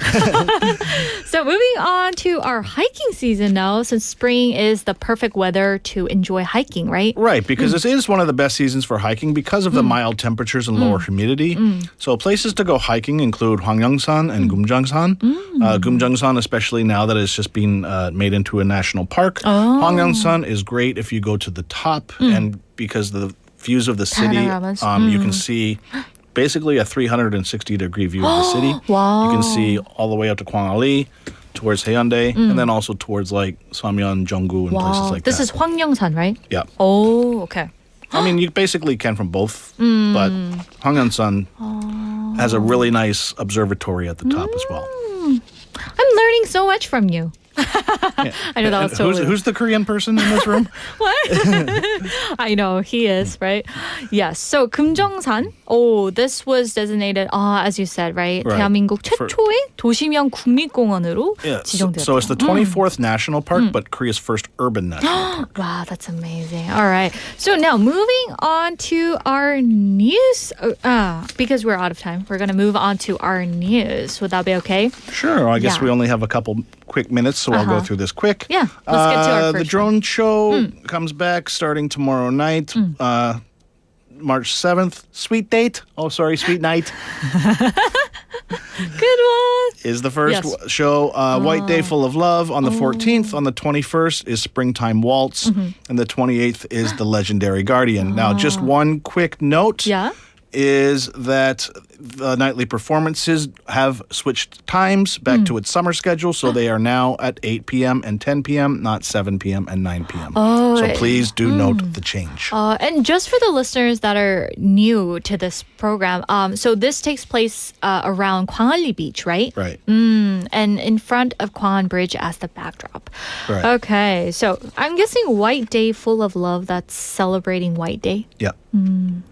So moving on to our hiking season now, since spring is the perfect weather to enjoy hiking, right? Right, because this is one of the best seasons for hiking because of the mild temperatures and lower humidity. So places to go hiking include Hwangyongsan and Gumjangsan. Gumjangsan, especially now that it's just been made into a national park. Hwangyongsan is great if you go to the top, and because the views of the city, Panoramas. you can see basically a 360-degree view of the city. Wow. You can see all the way up to Gwangali, towards Haeundae, and then also towards like Samyeon, Jonggu, and places like This that. is Hwangyongsan, right? Yeah. Oh, okay. I mean, you basically can from both, but Hwangyongsan has a really nice observatory at the top as well. I'm learning so much from you. I know that was totally... Who's the Korean person in this room? What? I know, he is, right? Yes. So, 금정산. Oh, this was designated, as you said, right? Right. 대한민국 최초의 도시명 국립공원으로 Yeah. 지정되었다. So it's the 24th national park, but Korea's first urban national park. Wow, that's amazing. All right. So now moving on to our news. Because we're out of time, we're going to move on to our news. Would that be okay? Sure. I guess Yeah. we only have a couple quick minutes, so I'll go through this quick. Yeah, let's get to our The first drone show comes back starting tomorrow night, March 7th. Sweet Date. Oh, sorry, Sweet Night. Good one. Is the first Yes. show. White Day Full of Love on the 14th. On the 21st is Springtime Waltz. And the 28th is The Legendary Guardian. Now, just one quick note. Yeah. Is that the nightly performances have switched times back to its summer schedule, so they are now at 8 p.m. and 10 p.m., not 7 p.m. and 9 p.m. Oh, So please do note the change. And just for the listeners that are new to this program, so this takes place around Gwangali Beach, right? Right. And in front of Gwangan Bridge as the backdrop. Right. Okay, so I'm guessing White Day Full of Love, that's celebrating White Day. Yeah.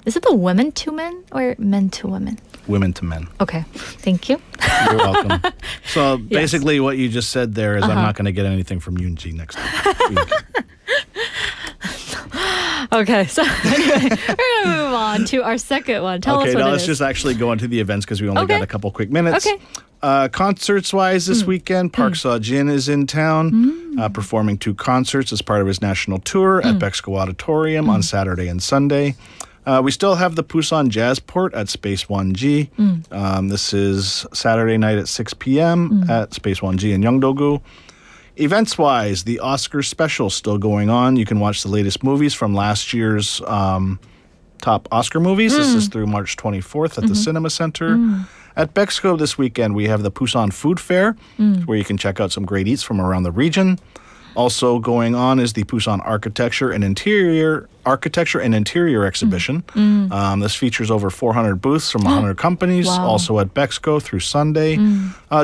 Is it the women to men or men to women? Women to men. Okay, thank you. You're welcome. So basically what you just said there is I'm not going to get anything from Yoonji next week. Okay, so anyway, we're going to move on to our second one. Tell us Okay, what now it let's is. just actually go into the events because we only got a couple quick minutes. Okay. Concerts-wise this weekend, Park Seo-jin is in town performing 2 concerts as part of his national tour at Bexco Auditorium on Saturday and Sunday. We still have the Busan Jazz Port at Space 1G. This is Saturday night at 6 p.m. at Space 1G in Yeongdo-gu. Events-wise, the Oscar special still going on. You can watch the latest movies from last year's top Oscar movies. This is through March 24th at the Cinema Center. At Bexco this weekend, we have the Busan Food Fair, where you can check out some great eats from around the region. Also going on is the Busan Architecture and Interior Exhibition. This features over 400 booths from 100 companies, also at Bexco through Sunday.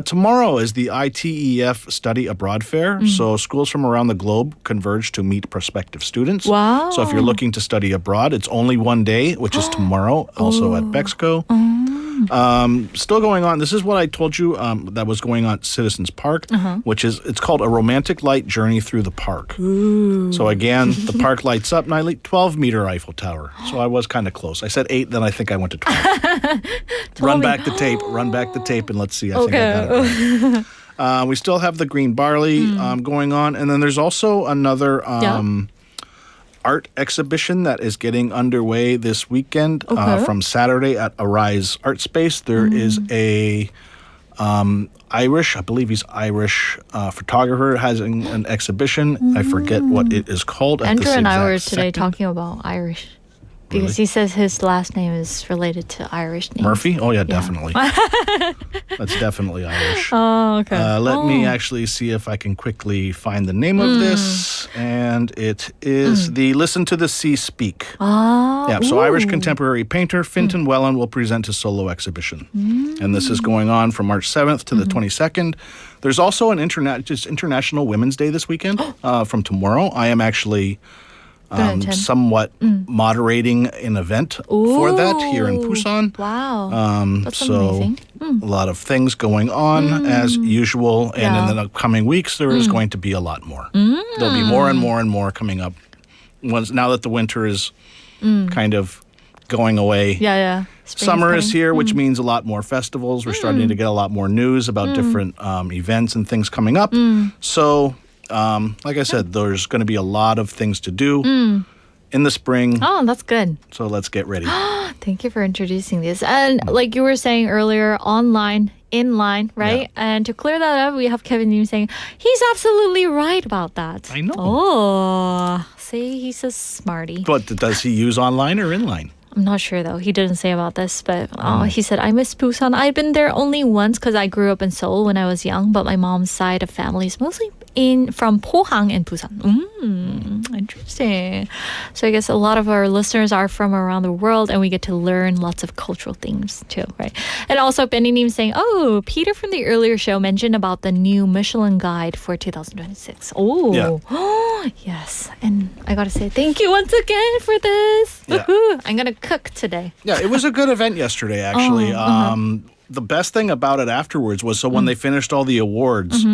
Tomorrow is the ITEF Study Abroad Fair. So schools from around the globe converge to meet prospective students. Wow. So if you're looking to study abroad, it's only one day, which is tomorrow, also at Bexco. Still going on, this is what I told you that was going on at Citizens Park, which is, it's called A Romantic Light Journey Through the Park. So again, the park lights up nightly, 12-meter Eiffel Tower. So I was kind of close. I said 8, then I think I went to 12. Run back the tape, and let's see. I think I got it right. We still have the Green Barley going on, and then there's also another art exhibition that is getting underway this weekend from Saturday at Arise Art Space. There is a Irish, I believe he's Irish, photographer has an exhibition. I forget what it is called. Andrew and I were today second. talking about Irish. Because Really? he says his last name is related to Irish names. Murphy? Oh, yeah, definitely. That's definitely Irish. Oh, okay. Let me actually see if I can quickly find the name of this. And it is the Listen to the Sea Speak. Yeah, so Irish contemporary painter Fintan Whelan will present his solo exhibition. And this is going on from March 7th to the 22nd. There's also an International Women's Day this weekend from tomorrow. I am actually somewhat moderating an event for that here in Busan. Wow. That's So amazing. a lot of things going on as usual. And in the upcoming weeks, there is going to be a lot more. There'll be more and more and more coming up. Now that the winter is kind of going away. Yeah. Summer is here, which means a lot more festivals. We're starting to get a lot more news about different events and things coming up. So, like I said, there's going to be a lot of things to do in the spring. Oh, that's good. So let's get ready. Thank you for introducing this. And like you were saying earlier, online, inline, right? Yeah. And to clear that up, we have Kevin Lim saying he's absolutely right about that. I know. Oh, see, he's a smarty. But does he use online or inline? I'm not sure though. He didn't say about this, but he said, I miss Busan. I've been there only once because I grew up in Seoul when I was young, but my mom's side of family is mostly from Pohang and Busan. Interesting. So I guess a lot of our listeners are from around the world and we get to learn lots of cultural things too, right? And also Benny Neem saying, oh, Peter from the earlier show mentioned about the new Michelin guide for 2026. Oh, Yeah. yes. And I got to say thank you once again for this. Yeah. Woohoo. I'm going to cook today. Yeah, it was a good event yesterday, actually. The best thing about it afterwards was when they finished all the awards,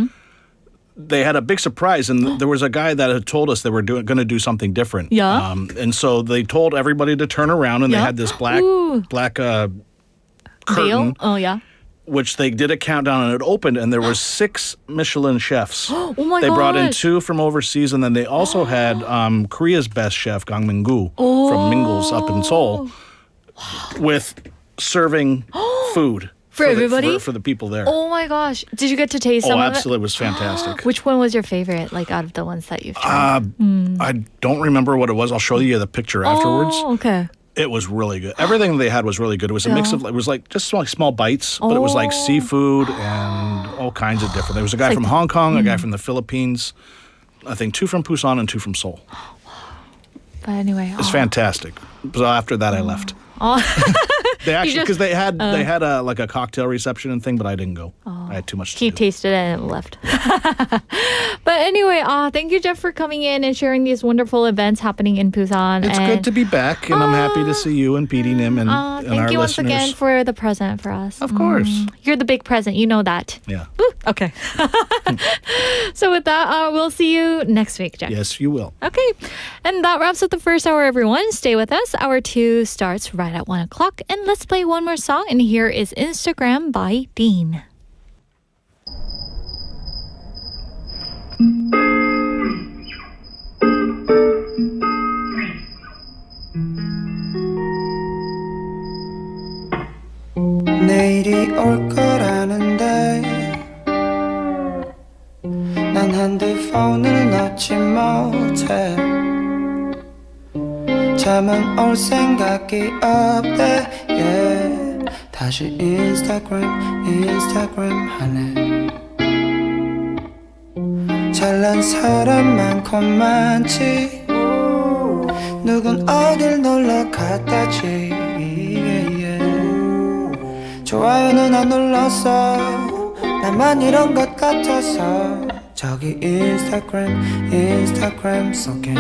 they had a big surprise, and there was a guy that had told us they were going to do something different. Yeah. And so they told everybody to turn around, and they had this black curtain, Veil? Oh, yeah. which they did a countdown, and it opened, and there were 6 Michelin chefs. Oh my They brought in gosh. 2 from overseas, and then they also had Korea's best chef, Gang Min-gu, from Mingles up in Seoul, with serving food. For everybody? For the people there. Oh my gosh. Did you get to taste some of absolutely. It was fantastic. it? Which one was your favorite, like out of the ones that you've tried? I don't remember what it was. I'll show you the picture afterwards. Oh, okay. It was really good. Everything they had was really good. It was a mix of, it was like just like small bites, but it was like seafood and all kinds of different. There was a guy from Hong Kong, a guy from the Philippines, I think 2 from Busan and 2 from Seoul. But anyway. It's fantastic. So after that, I left. They actually, because they had a like a cocktail reception and thing, but I didn't go. I had too much to He do. tasted it and left. But anyway, thank you, Jeff, for coming in and sharing these wonderful events happening in Busan. It's good to be back, and I'm happy to see you and Petey Nim and our thank you once listeners. again for the present for us. Of course. You're the big present. You know that. Yeah. Woo, okay. So with that, we'll see you next week, Jeff. Yes, you will. Okay. And that wraps up the first hour, everyone. Stay with us. Hour 2 starts right at 1 o'clock. And let's play one more song. And here is Instagram by Dean. 내일이 올 거라는데 난 핸드폰을 놓지 못해 잠은 올 생각이 없대 yeah. 다시 인스타그램 하네 잘난 사람 많고 많지 누군 어딜 놀러 갔다지 좋아요는 안 눌렀어 나만 이런 것 같아서 저기 인스타그램 속엔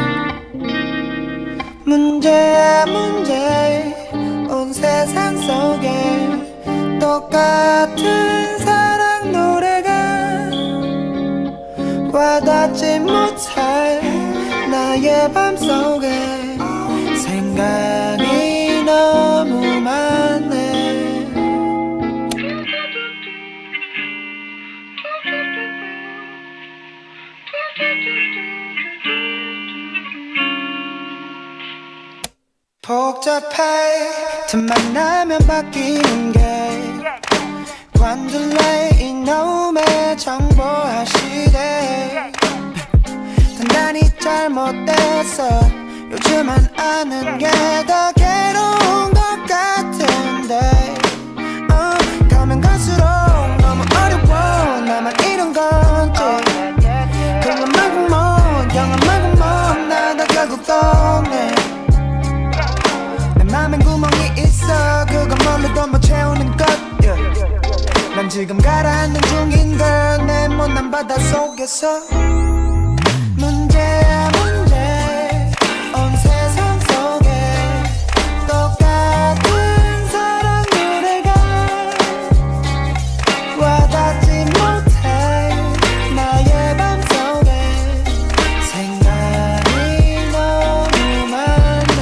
문제야 문제 온 세상 속에 똑같은 사랑 노래가 와닿지 못할 나의 맘속에 생각이 너무 많네 복잡해 틈만 나면 바뀌는 게 관둘래 이놈의 정보화 시대 단단히 잘못됐어 요즘은 아는 게 더 괴로운 것 같은데 가면 갈수록 너무 어려워 나만 이런 건지 그건 말고 뭐 영화 말고 뭐 나도 결국 떠네 맘엔 구멍이 있어 그건 뭘로도 못 채우는 것 난 지금 가라앉는 중인 걸 내 못난 바다 속에서 문제야 문제 온 세상 속에 똑같은 사랑 노래가 와닿지 못해 나의 맘속에 생각이 너무 많네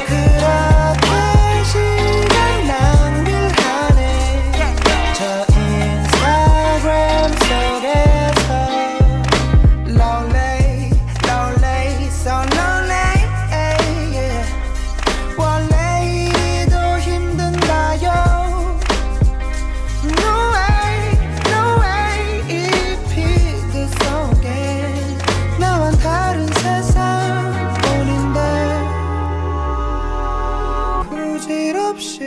그렇게 시간 낭비를 하네 저 인스타그램 속에서 Lonely, lonely, so lonely yeah. 원래 이도 힘든가요 No way, no way 이 피드 속에 나와 다른 세상 뿐인데 부질없이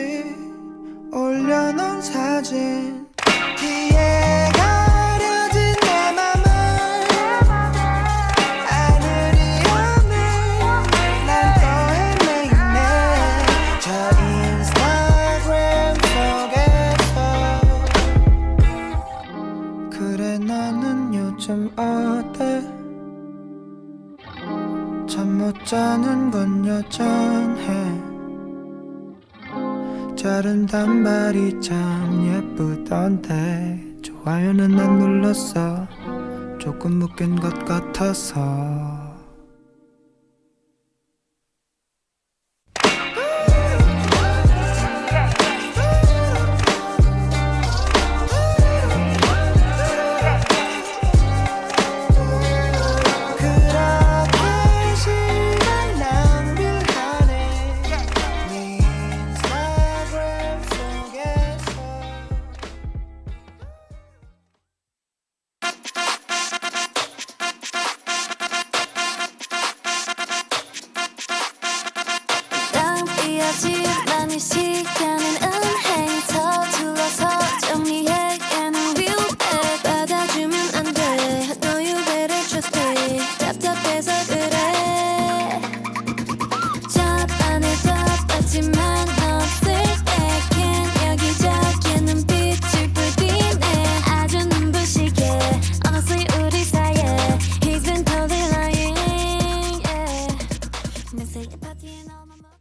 올려놓은 사진 뒤에 가려진 내 맘을 하늘이 없네 난 또 헤매이네 저 인스타그램 속에서 그래 너는 요즘 어때 잠 못 자는 건 여전해 자른 단발이 참 예쁘던데 좋아요는 안 눌렀어 조금 묶인 것 같아서 그렇게 시간 낭비를 하네 네 인스타그램 속에서 낭비하지만 이 시간은 은행 서둘러서 정리해야는 위험해 받아주면 안돼 No you better trust me 답답해서 그래 자반에 덮었지만 없을 때겐 여기저기에 눈빛을 뿌리네 아주 눈부시게 Honestly 우리 사이에 He's been totally lying yeah. 내 생일 파티에 너만 못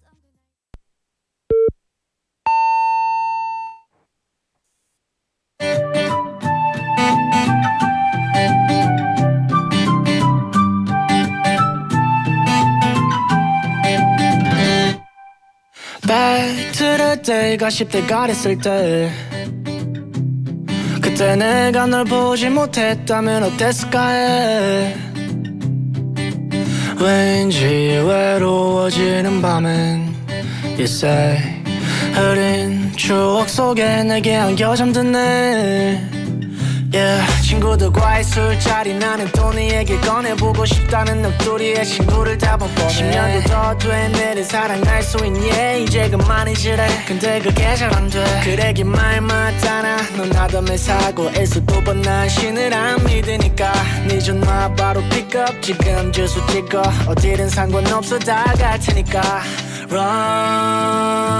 Back to the day가 10대가 됐을 때 그때 내가 널 보지 못했다면 어땠을까 해 왠지 외로워지는 밤은 You say 흐린 추억 속에 내게 안겨 잠드네 Yeah, 친구들과의 술자리 나는 또 네 얘기 꺼내보고 싶다는 넋두리에 친구를 다 못 보내 10년도 더 된 내를 사랑할 수 있니 이제 그만이지래 근데 그게 잘 안 돼 그래 긴 말 맞잖아 넌 하던 말 사고에서 또 번 난 신을 안 믿으니까 네 전화 바로 픽업 지금 주소 찍어 어디든 상관없어 다 갈 테니까 Run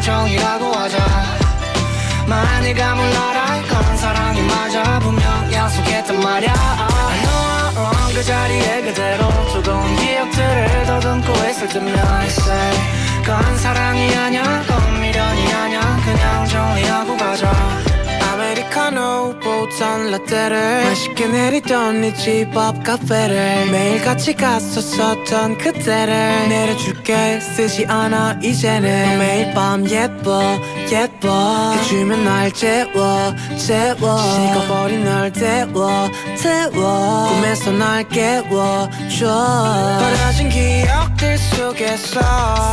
정이라고 하자 많이가 몰라라 이건 사랑이 맞아 분명 약속했단 말야 I know I'm wrong 그 자리에 그대로 두꺼운 기억들을 더듬고 있을 때면 I say 그건 사랑이 아냐 그건 미련이 아냐 그냥 정리하고 가자 아메리카노 보던 라떼를 맛있게 내리던 네 집 앞 카페를 매일 같이 갔었었던 그때를 내려줄게 쓰지 않아 이제는 매일 밤 예뻐 해주면 날 재워 식어버린 널 태워 꿈에서 날 깨워줘 버려진 기억들 속에서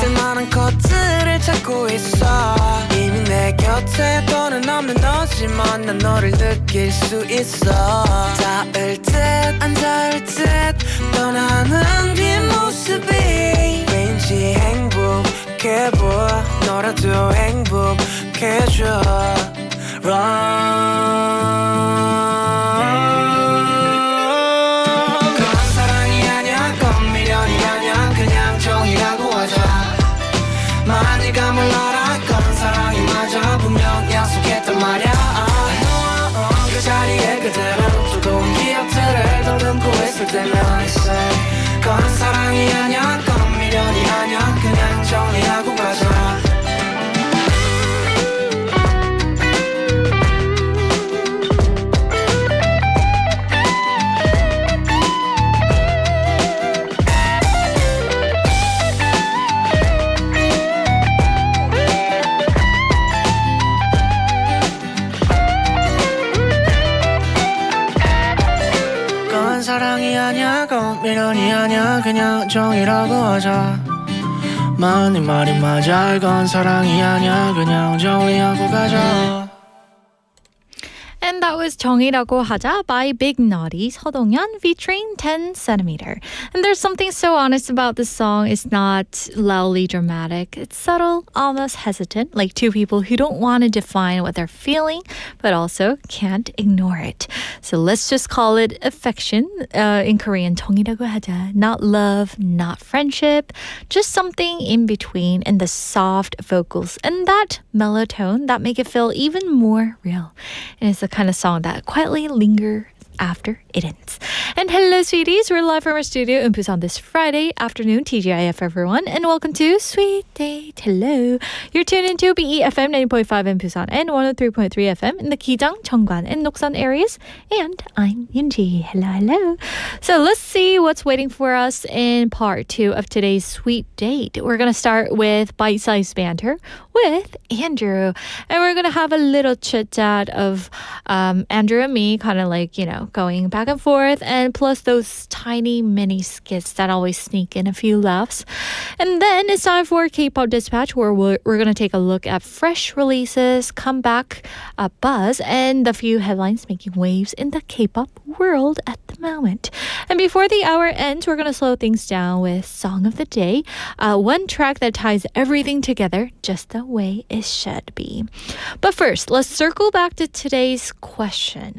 쓸만한 것들을 찾고 있어 이미 내 곁에 또는 없는 너지만 난 너를 느낄 수 있어 닿을 듯 안 닿을 듯 떠나는 뒷모습이 왠지 행복해 보여 너라도 행복해져 Run 그건 사랑이 아냐 그건 미련이 아냐 그냥 정이라고 하자 많이가 몰라라 그건 사랑이 맞아 분명 약속했단 말야 그 자리에 그대로 두꺼운 기억들을 더듬고 있을 때면 I say 그건 사랑이 아냐 그건 미련이 아냐 그냥 정리하고 가자 사랑이 아냐 건 미련이 아냐 그냥 정이라고 하자 많이 말이 맞아 이건 사랑이 아냐 그냥 정리하고 가자 And that was 정이라고 하자 by Big Naughty 서동현 featuring 10cm. And there's something so honest about this song. It's not loudly dramatic. It's subtle, almost hesitant, like two people who don't want to define what they're feeling, but also can't ignore it. So let's just call it affection. In Korean, 정이라고 하자. Not love, not friendship, just something in between and the soft vocals and that mellow tone that make it feel even more real. And it's the kind of song that quietly lingers after it ends. And hello, sweeties. We're live from our studio in Busan this Friday afternoon. TGIF, everyone. And welcome to Sweet Date. Hello. You're tuned into BEFM 90.5 in Busan and 103.3 FM in the Kijang, Cheongwan, and Noksan areas. And I'm Yunji. Hello, hello. So let's see what's waiting for us in part 2 of today's Sweet Date. We're going to start with Sized Banter with Andrew. And we're going to have a little chit-chat of Andrew and me kind of like, you know, going back and forth, and plus those tiny mini skits that always sneak in a few laughs. And then it's time for K-pop Dispatch, where we're going to take a look at fresh releases, comeback buzz, and the few headlines making waves in the K-pop world at the moment. And before the hour ends, we're going to slow things down with Song of the Day, one track that ties everything together just the way it should be. But first, let's circle back to today's question.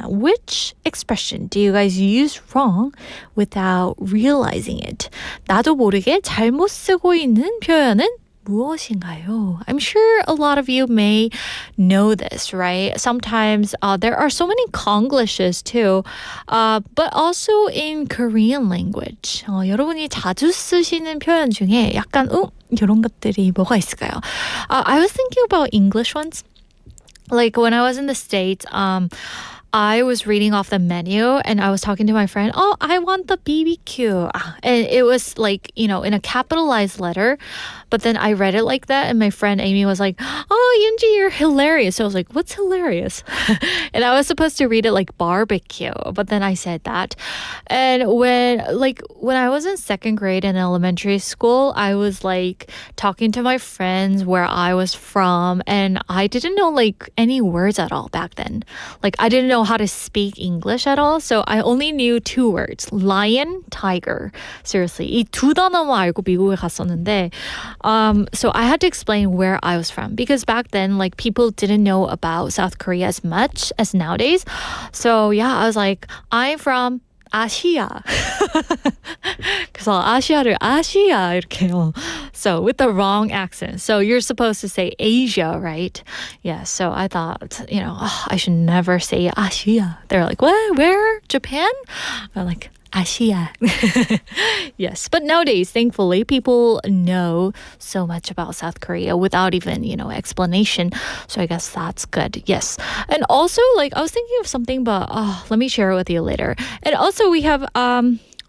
Which expression do you guys use wrong without realizing it? 나도 모르게 잘못 쓰고 있는 표현은 무엇인가요? I'm sure a lot of you may know this, right? Sometimes there are so many Konglishes too, but also in Korean language. 여러분이 자주 쓰시는 표현 중에 약간 이런 것들이 뭐가 있을까요? I was thinking about English ones. Like when I was in the States, I was reading off the menu and I was talking to my friend, oh, I want the BBQ. And it was like, in a capitalized letter. But then I read it like that and my friend Amy was like, oh, Yoonji, you're hilarious. So I was like, what's hilarious? And I was supposed to read it like barbecue. But then I said that. And when I was in second grade in elementary school, I was like talking to my friends where I was from and I didn't know like any words at all back then. Like I didn't know how to speak English at all. So I only knew 2 words, lion, tiger. Seriously. 이 2 단어만 알고 미국에 갔었는데 so I had to explain where I was from because back then like people didn't know about South Korea as much as nowadays. So yeah, I was like, I'm from 아시아. 그래서 아시아를 아시아 이렇게요. So with the wrong accent. So you're supposed to say Asia, right? Yeah, so I thought, I should never say Asia. They're like, what? Where? Japan? I'm like, Asia. Yes, but nowadays, thankfully, people know so much about South Korea without even, explanation. So I guess that's good. Yes. And also, like, I was thinking of something, but let me share it with you later. And also, we have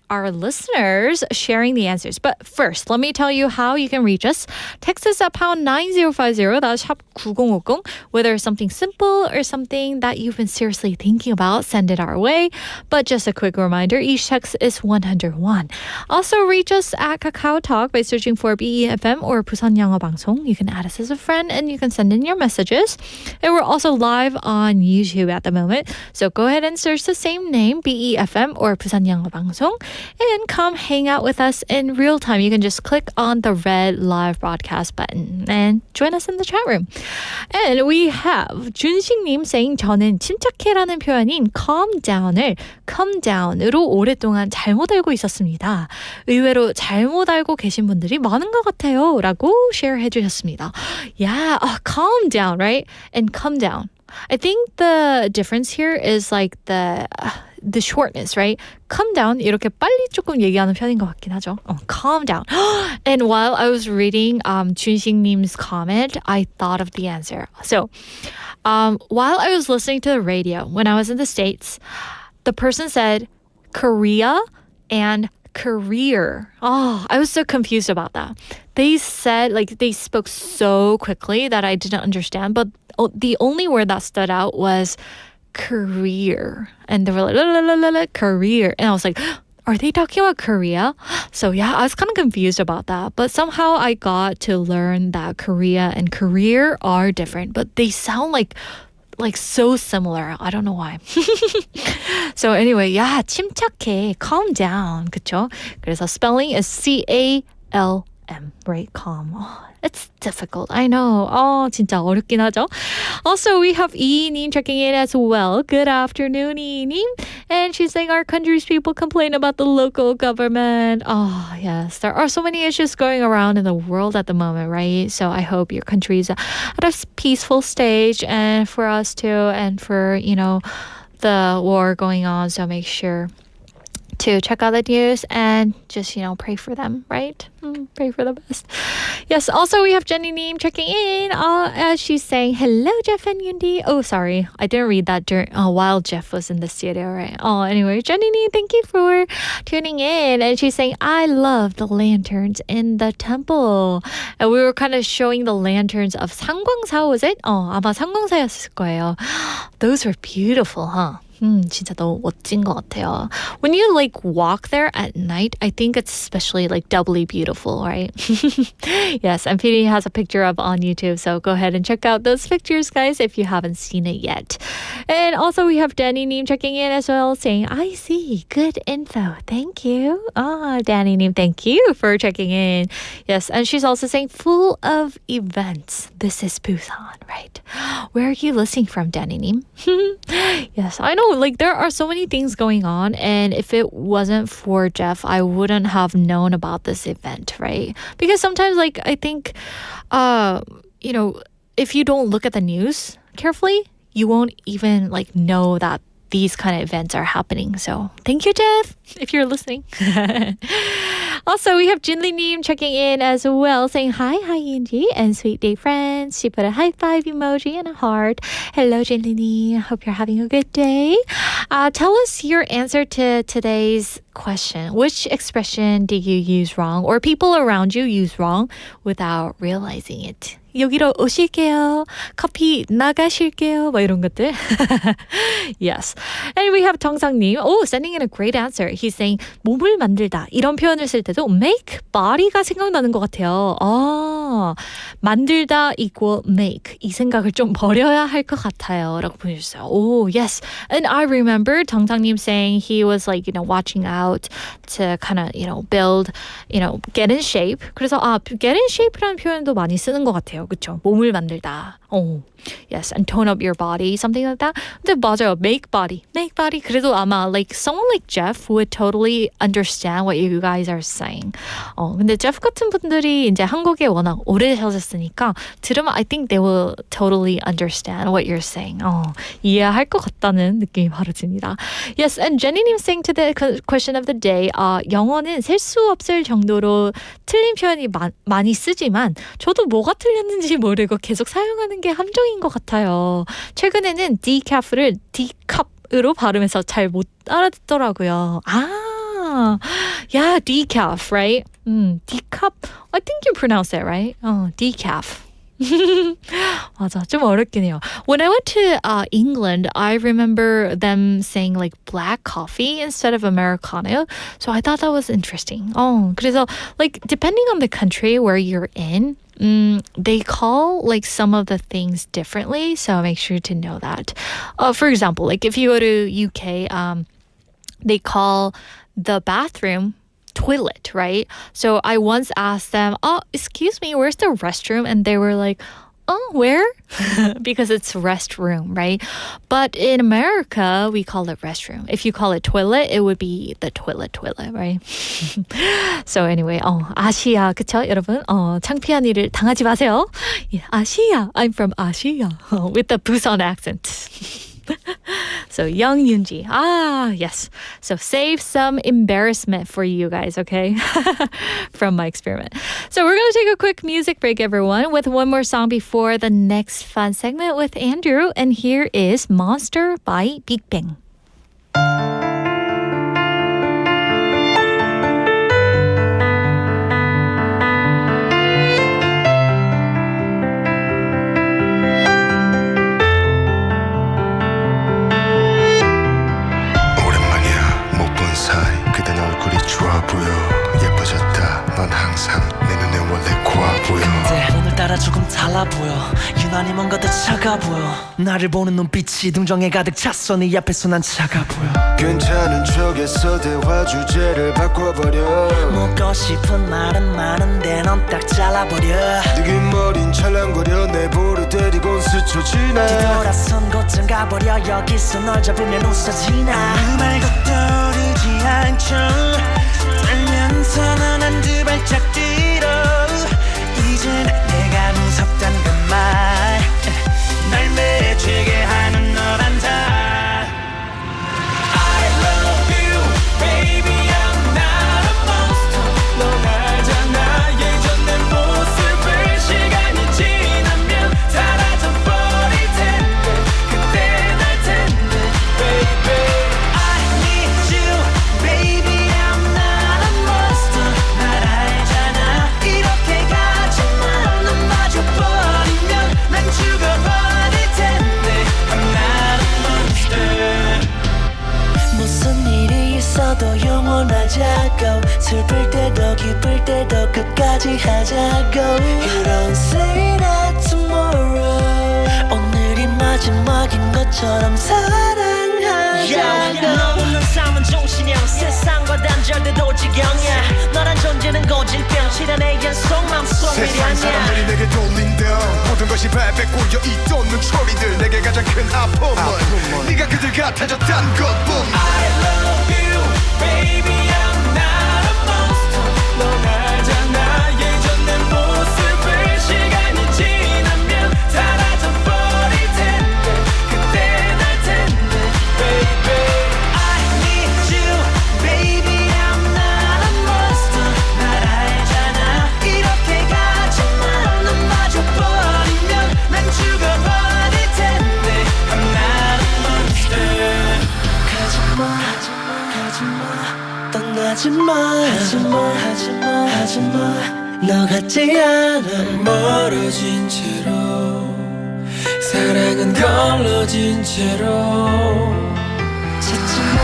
our listeners sharing the answers. But first, let me tell you how you can reach us. Text us at pound 9050, that's 샵 9050. Whether it's something simple or something that you've been seriously thinking about, send it our way. But just a quick reminder, each text is 101. Also, reach us at Kakao Talk by searching for BEFM or 부산영어방송. You can add us as a friend and you can send in your messages. And we're also live on YouTube at the moment. So go ahead and search the same name, BEFM or 부산영어방송. And come hang out with us in real time. You can just click on the red live broadcast button and join us in the chat room. And we have 준식님 saying 저는 침착해라는 표현인 calm down을 come down으로 오랫동안 잘못 알고 있었습니다. 의외로 잘못 알고 계신 분들이 많은 것 같아요. 라고 share 해주셨습니다. Yeah, calm down, right? And come down. I think the difference here is like the shortness, right? Come down, 이렇게 빨리 조금 얘기하는 편인 것 같긴 하죠. Calm down. And while I was reading 준식님's comment, I thought of the answer. So, while I was listening to the radio when I was in the States, the person said Korea and career. Oh, I was so confused about that. They said, they spoke so quickly that I didn't understand, but the only word that stood out was career. And they were like, la, la, la, la, la, career. And I was like, are they talking about Korea? So yeah, I was kind of confused about that. But somehow I got to learn that Korea and career are different, but they sound like so similar. I don't know why. So anyway, yeah, 침착해, calm down, 그쵸? 그래서 spelling is C-A-L-M, right? Calm. Oh, it's difficult. I know. 진짜 어렵긴 하죠. Also, we have 이님 checking in as well. Good afternoon, 이님. And she's saying our country's people complain about the local government. Oh, yes. There are so many issues going around in the world at the moment, right? So I hope your country's at a peaceful stage and for us too, and for, the war going on. So make sure to check out the news and just, pray for them, right? Pray for the best. Yes, also we have Jenny Neem checking in as she's saying, hello, Jeff and Yundi. Oh, sorry. I didn't read that while Jeff was in the studio, right? Anyway, Jenny Neem, thank you for tuning in. And she's saying, I love the lanterns in the temple. And we were kind of showing the lanterns of 상광사, was it? 아마 상광사였을 거예요. Those were beautiful, huh? 진짜 너무 멋진 것 같아요. When you walk there at night, I think it's especially doubly beautiful, right? Yes, and PD has a picture up on YouTube, so go ahead and check out those pictures, guys, if you haven't seen it yet. And also we have Danny Neem checking in as well, saying, I see, good info, thank you. Danny Neem, thank you for checking in. Yes, and she's also saying, full of events. This is Busan, right? Where are you listening from, Danny Neem? Yes, I know. There are so many things going on, and if it wasn't for Jeff, I wouldn't have known about this event, right? Because sometimes, I think, if you don't look at the news carefully, you won't even, know that these kind of events are happening. So thank you, Jeff, if you're listening. Also, we have Jinli-님 checking in as well, saying hi, Angie, and Sweet Day friends. She put a high five emoji and a heart. Hello, Jinli-님. Hope you're having a good day. Tell us your answer to today's question. Which expression do you use wrong or people around you use wrong without realizing it? 여기로 오실게요. 커피 나가실게요. 뭐 이런 것들. Yes. And we have 정상님. Oh, sending in a great answer. He's saying 몸을 만들다. 이런 표현을 쓸 때도 make, body가 생각나는 것 같아요. 만들다 equal make. 이 생각을 좀 버려야 할 것 같아요. 라고 보내주셨어요. Oh, yes. And I remember 정상님 saying he was like, watching out to kind of, build, get in shape. 그래서 get in shape라는 표현도 많이 쓰는 것 같아요. 그렇죠? 몸을 만들다. Yes, and tone up your body, something like that. 근데 맞아요. Make body. 그래도 아마 like someone like Jeff would totally understand what you guys are saying. 근데 Jeff 같은 분들이 이제 한국에 워낙 오래 사셨으니까 들으면 I think they will totally understand what you're saying. 이해할 것 같다는 느낌이 바로 듭니다. Yes, and Jenny님 saying to the question of the day, 영어는 셀 수 없을 정도로 틀린 표현이 많이 쓰지만 저도 뭐가 틀렸는지 모르고 계속 사용하는 게 함정인 것 같아요. 최근에는 decaf를 decup으로 발음해서 잘 못 알아듣더라고요. Yeah, decaf, right? Decup. I think you pronounce it right. Decaf. 맞아, 좀 어렵긴 해요. When I went to England, I remember them saying like black coffee instead of Americano. So I thought that was interesting. 그래서 like depending on the country where you're in, they call like some of the things differently, so make sure to know that. For example, like if you go to UK, they call the bathroom toilet, right? So I once asked them, excuse me, where's the restroom? And they were like, where? Because it's restroom, right? But in America, we call it restroom. If you call it toilet, it would be the toilet, right? So anyway, 아시아, 그쵸, 여러분? 창피한 일을 당하지 마세요. 아시아, I'm from 아시아, with the Busan accent. So Young Yoonji. Yes. So save some embarrassment for you guys, okay? From my experiment. So we're going to take a quick music break, everyone, with one more song before the next fun segment with Andrew. And here is Monster by Big Bang. 조금 달라 보여 유난히 뭔가 더 차가 보여 나를 보는 눈빛이 등정에 가득 찼어 네 앞에서 난 차가 보여 괜찮은 척에서 대화 주제를 바꿔버려 묻고 싶은 말은 많은데 넌 딱 잘라버려 느긴 머린 찰랑거려 내 볼을 때리곤 스쳐 지나 뒤돌아선 곳쯤 가버려 여기서 널 잡으면 웃어지나 아무 말도 떠오르지 않죠 떨면서 넌 한두 발짝 뒤로 이젠 내가 무섭단 그 말 날 매치게 하는 너란다 I love you baby I'm not a monster 넌 알잖아 예전 내 모습을 시간이 지나면 사라져버릴 텐데 그때 날 텐데 baby I need you baby I'm not a monster 날 알잖아 이렇게 가지만 넌 마주버리면 난 죽어버릴 텐데 I'm not a monster 무슨 일이 있어도 영원하자고 슬플 때도 기쁠 때도 끝까지 하자고 You don't say that tomorrow 오늘이 마지막인 것처럼 사랑하자고 너 없는 삶은 종신형 세상과 단절돼도 지경이야 너란 존재는 고질병 실현의 연속 맘속이 세상 사람들이 내게 돌린다 모든 것이 발베 꼬여있던 눈초리들 내게 가장 큰 아픔은 네가 그들 같아졌단 것뿐 I love you baby I'm not a monster 넌 알잖아 예전 내 모습을 시간이 지나면 사라져버릴 텐데 그때 날 텐데 baby I need you baby I'm not a monster 하지마 너 같지 않아 멀어진 채로 사랑은 걸러진 채로 찾지마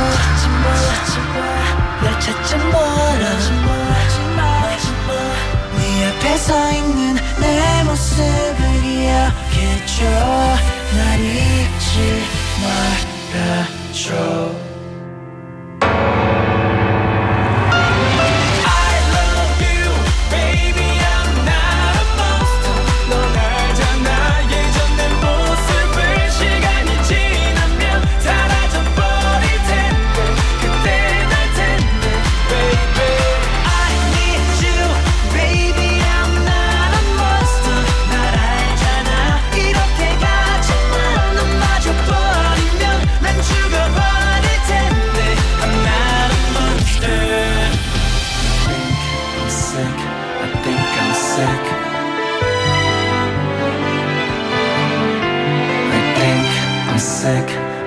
날 찾지 마라 네 앞에 서 있는 내 모습을 기억해줘 날 잊지 말아줘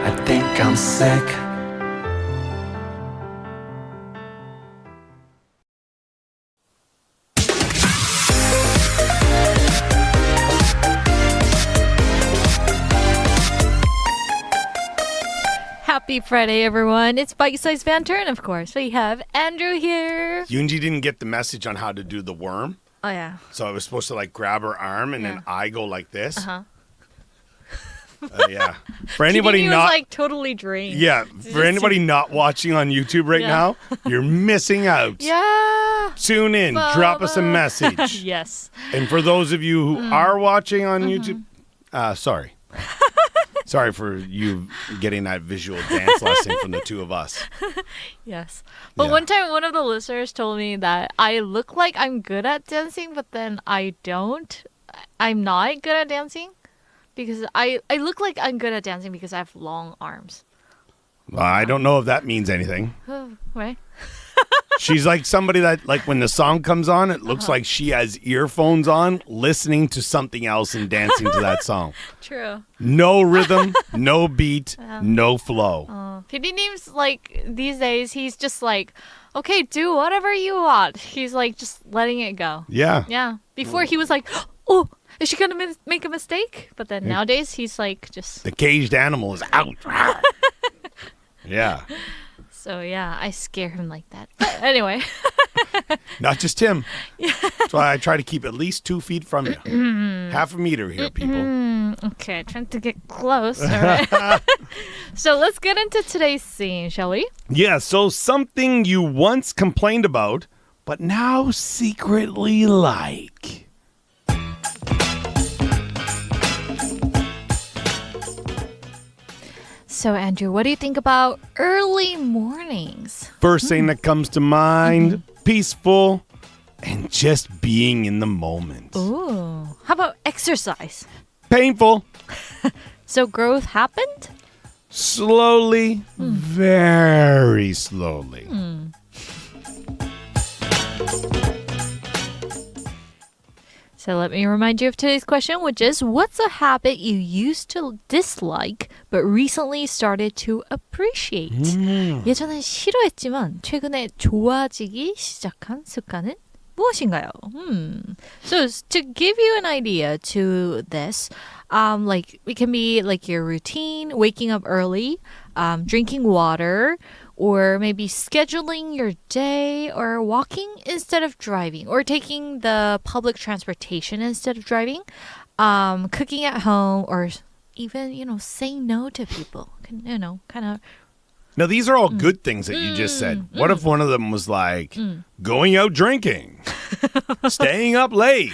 I think I'm sick. Happy Friday, everyone. It's Sized Banter, and of course, we have Andrew here. Yunji didn't get the message on how to do the worm. Oh, yeah. So I was supposed to like grab her arm and then I go like this. Uh-huh. Yeah. For anybody he not was like totally drained. Yeah, for anybody not watching on YouTube right now, you're missing out. Yeah. Tune in, drop us a message. Yes. And for those of you who are watching on YouTube, sorry. Sorry for you getting that visual dance lesson from the two of us. Yes. But one time, one of the listeners told me that I look like I'm good at dancing, but then I don't. I'm not good at dancing. Because I look like I'm good at dancing because I have long arms. Well, I don't know if that means anything. Right? She's like somebody that, like, when the song comes on, it looks like she has earphones on, listening to something else and dancing to that song. True. No rhythm, no beat, no flow. PD님's like, these days, he's just like, okay, do whatever you want. He's like, just letting it go. Yeah. Yeah. Before he was like, oh, is she going to make a mistake? But then nowadays, he's like, just... The caged animal is out. Yeah. So, yeah, I scare him like that. But anyway. Not just him. That's why I try to keep at least 2 feet from you. Half a meter here, people. Okay, trying to get close. All right. So let's get into today's scene, shall we? Yeah, so something you once complained about, but now secretly like. So, Andrew, what do you think about early mornings? First thing that comes to mind, peaceful, and just being in the moment. Ooh. How about exercise? Painful. So growth happened? Slowly, very slowly. So let me remind you of today's question, which is, what's a habit you used to dislike but recently started to appreciate? 예전엔 싫어했지만 최근에 좋아지기 시작한 습관은 무엇인가요? So to give you an idea to this, like it can be like your routine, waking up early, drinking water, or maybe scheduling your day, or walking instead of driving, or taking the public transportation instead of driving, cooking at home, or even, saying no to people. Kind of. Now, these are all good things that you just said. What if one of them was like going out drinking, staying up late,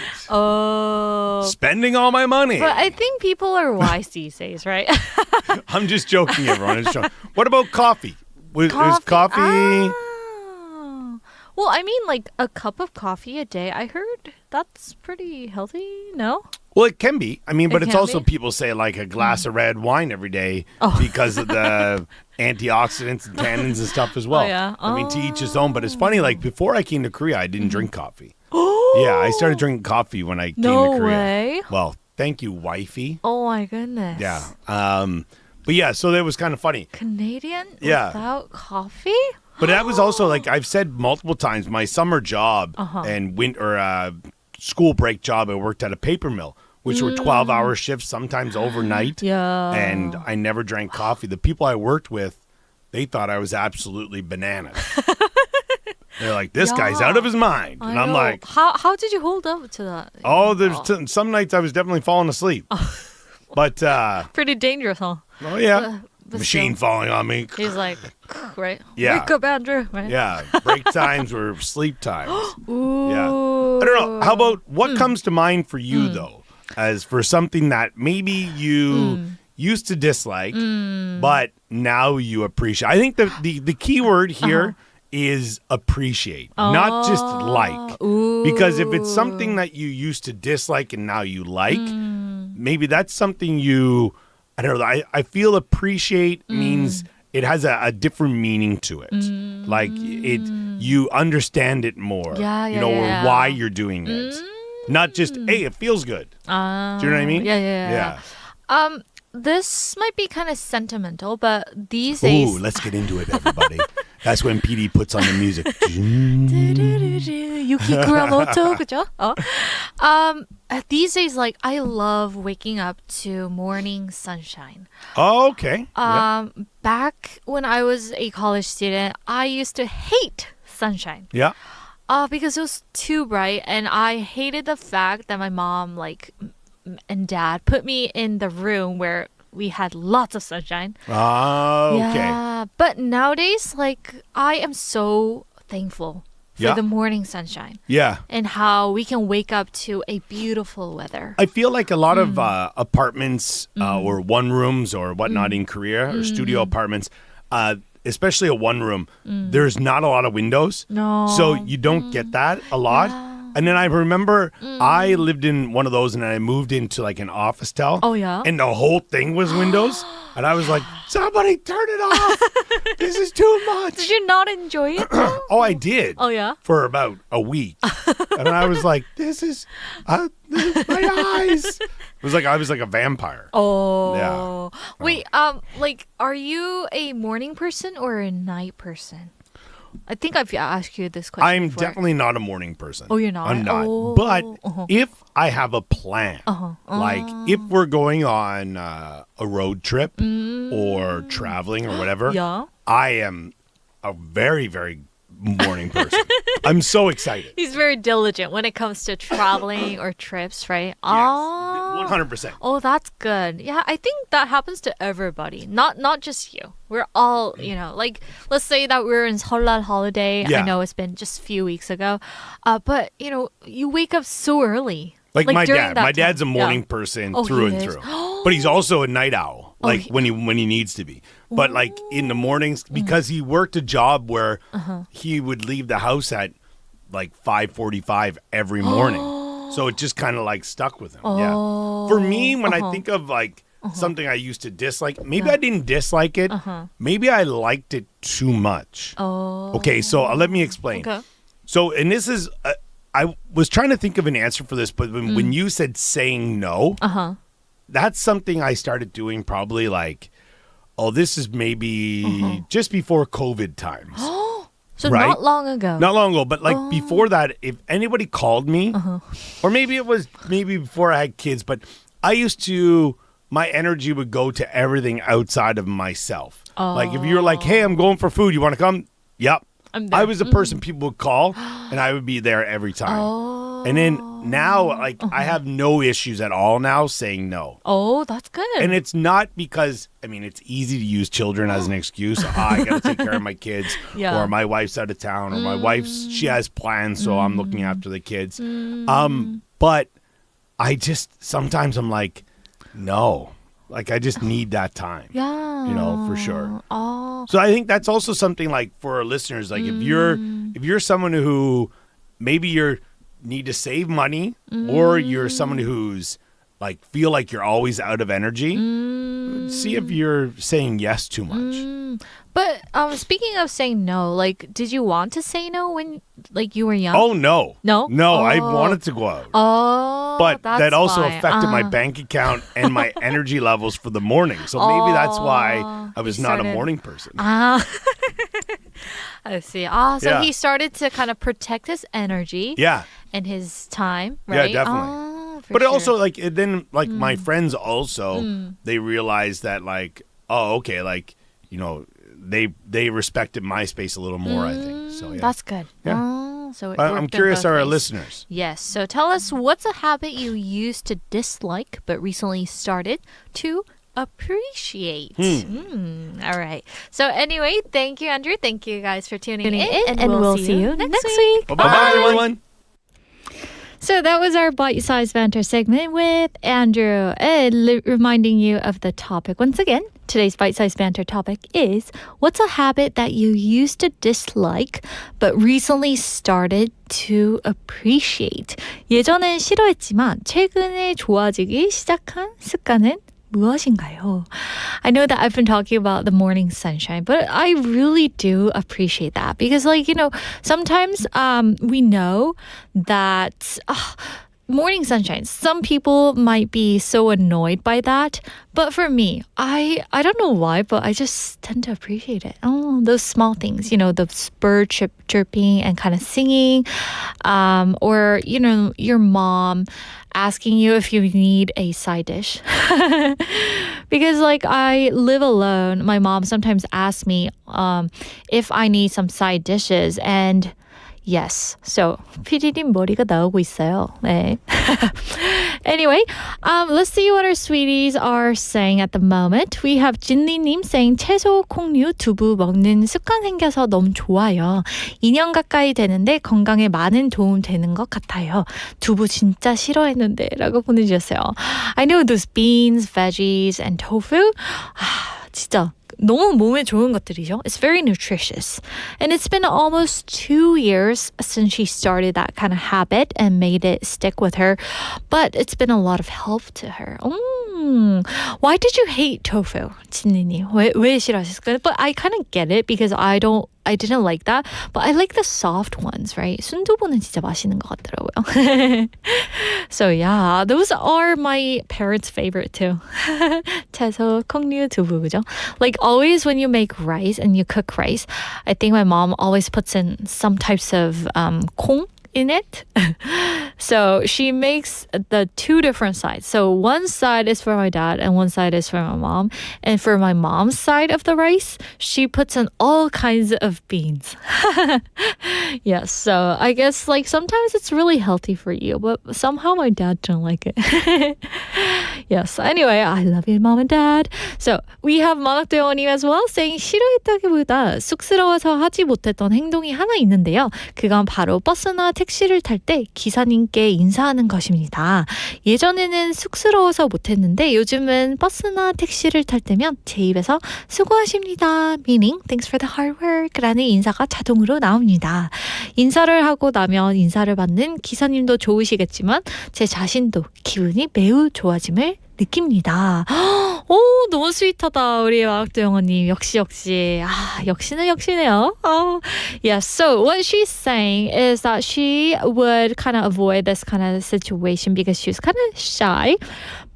spending all my money? But I think people are wise these days, right? I'm just joking, everyone. What about coffee? Is coffee... Well, I mean, like a cup of coffee a day, I heard that's pretty healthy, no? Well, it can be. I mean, but it's can also be? people say like a glass of red wine every day because of the antioxidants and tannins and stuff as well. Oh, yeah? I mean, to each his own. But it's funny, like before I came to Korea, I didn't drink coffee. Yeah, I started drinking coffee when I came to Korea. No way. Well, thank you, wifey. Oh my goodness. Yeah. But yeah, so that was kind of funny. Canadian Yeah. without coffee? But that was also like I've said multiple times. My summer job and winter school break job, I worked at a paper mill, which were 12-hour shifts, sometimes overnight. Yeah. And I never drank coffee. The people I worked with, they thought I was absolutely bananas. They're like, this guy's out of his mind. And I'm like, how did you hold up to that? oh, there's some nights I was definitely falling asleep. But, Pretty dangerous, huh? oh, yeah. But Machine still, falling on me. he's like, right? Yeah. Wake up, Andrew. Right? Yeah. Break times were sleep times. Ooh. Yeah. I don't know. How about what comes to mind for you, though, as for something that maybe you used to dislike, but now you appreciate? I think the key word here is appreciate, not just like. Because if it's something that you used to dislike and now you like, maybe that's something you, I don't know, I feel appreciate means it has a different meaning to it. Like you understand it more, or why you're doing it. Not just, hey, it feels good. Do you know what I mean? Yeah. This might be kind of sentimental, but these days... Ooh, let's get into it, everybody. That's when PD puts on the music. Yuki Kuramoto, 그죠? These days, like, I love waking up to morning sunshine. Oh, okay. Back when I was a college student, I used to hate sunshine. Yeah. Because it was too bright, and I hated the fact that my mom, and dad put me in the room where we had lots of sunshine. Okay. Yeah, but nowadays, I am so thankful for the morning sunshine. Yeah. And how we can wake up to a beautiful weather. I feel like a lot of apartments or one rooms or whatnot in Korea or studio apartments, especially a one room, there's not a lot of windows. No. So you don't get that a lot. Yeah. And then I remember I lived in one of those and I moved into like an office tower. Oh, yeah? And the whole thing was windows. And I was like, somebody turn it off. This is too much. Did you not enjoy it? Oh, I did. Oh, yeah? For about a week. And I was like, this is my eyes. It was like I was like a vampire. Oh. Yeah. Wait, are you a morning person or a night person? I think I've asked you this question I'm before. definitely not a morning person. Oh, you're not? I'm not. Oh. But if I have a plan, like if we're going on a road trip or traveling or whatever, I am a very, very morning person. I'm so excited. He's very diligent when it comes to traveling or trips, right? Yes, 100%. Oh, that's good. Yeah, I think that happens to everybody. Not just you. We're all, let's say that we're in Seollal holiday. Yeah. I know it's been just a few weeks ago. But, you wake up so early. Like my during dad. that My dad's a time. morning person Oh, through he and is? through. But he's also a night owl. Like he- when he needs to be. But like in the mornings, because he worked a job where he would leave the house at like 5:45 every morning. So it just kind of like stuck with him. Yeah. For me, when I think of like something I used to dislike, maybe I didn't dislike it. Maybe I liked it too much. Oh. Okay, so let me explain. Okay. So, and this is, I was trying to think of an answer for this, but when you said saying no, that's something I started doing probably like, this is maybe just before COVID times. So right? not long ago. Not long ago, but like before that, if anybody called me, or maybe it was before I had kids, but I used to, my energy would go to everything outside of myself. Like if you're like, hey, I'm going for food, you want to come? Yep. I was the person people would call, and I would be there every time. And then now, like, I have no issues at all now saying no. Oh, that's good. And it's not because, I mean, it's easy to use children as an excuse. I got to take care of my kids, or my wife's out of town, or my wife's, she has plans, so I'm looking after the kids. But I just, sometimes I'm like, no. Like, I just need that time. Yeah. For sure. Oh. So I think that's also something like for our listeners, like if you're someone who maybe you need to save money or you're someone who's like feel like you're always out of energy, see if you're saying yes too much. But speaking of saying no, like, did you want to say no when like you were young? Oh, no. No? I wanted to go out. Oh, But that's that also why. affected my bank account and my energy levels for the morning. So maybe that's why I was not a started- morning person. I see. So Yeah. he started to kind of protect his energy Yeah. and his time, right? Yeah, definitely. For But it sure. also like then like my friends also they realized that like okay like they respected my space a little more I think so yeah. That's good. Yeah. So it I'm worked in curious both our ways. listeners. Yes. So tell us, what's a habit you used to dislike but recently started to appreciate? All right. So anyway, thank you, Andrew. Thank you guys for tuning in. and we'll see you next week. Bye everyone. So that was our bite-sized banter segment with Andrew, and reminding you of the topic once again. Today's bite-sized banter topic is, what's a habit that you used to dislike but recently started to appreciate? 예전엔 싫어했지만 최근에 좋아지기 시작한 습관은 무엇인가요? I know that I've been talking about the morning sunshine, but I really do appreciate that because, sometimes we know that morning sunshine, some people might be so annoyed by that, but for me, I don't know why, but I just tend to appreciate it. Oh, those small things, the bird chirping and kind of singing, or your mom asking you if you need a side dish. Because I live alone, my mom sometimes asks me if I need some side dishes, and yes. So, PD님 머리가 나오고 있어요. 네. Anyway, let's see what our sweeties are saying at the moment. We have 진리님 saying 채소, 콩류, 두부 먹는 습관 생겨서 너무 좋아요. 2년 가까이 되는데 건강에 많은 도움 되는 것 같아요. 두부 진짜 싫어했는데 라고 보내주셨어요. I know those beans, veggies, and tofu. 진짜 너무 몸에 좋은 것들이죠. It's very nutritious. And it's been almost 2 years since she started that kind of habit and made it stick with her. But it's been a lot of help to her. Why did you hate tofu, 진리님? 왜 싫어하셨을까요? But I kind of get it because I didn't like that. But I like the soft ones, right? 순두부는 진짜 맛있는 것 같더라고요. So yeah, those are my parents' favorite too. 채소, 콩류, 두부, 그죠? Always when you make rice and you cook rice, I think my mom always puts in some types of 콩 in it. So she makes the two different sides. So one side is for my dad and one side is for my mom. And for my mom's side of the rice, she puts in all kinds of beans. Yes, so I guess sometimes it's really healthy for you, but somehow my dad don't like it. Yes, anyway, I love you, mom and dad. So we have 만학도영어님 as well saying 싫어했다기보다 쑥스러워서 하지 못했던 행동이 하나 있는데요. 그건 바로 버스나 택시를 탈 때 기사님께 인사하는 것입니다. 예전에는 쑥스러워서 못했는데 요즘은 버스나 택시를 탈 때면 제 입에서 수고하십니다. Meaning, thanks for the hard work 라는 인사가 자동으로 나옵니다. 인사를 하고 나면 인사를 받는 기사님도 좋으시겠지만 제 자신도 기분이 매우 좋아짐을 느낍니다. 오, 너무 스윗하다. 우리 마학도 영어님. 역시. 역시는 역시네요. Yeah, so what she's saying is that she would kind of avoid this kind of situation because she was kind of shy.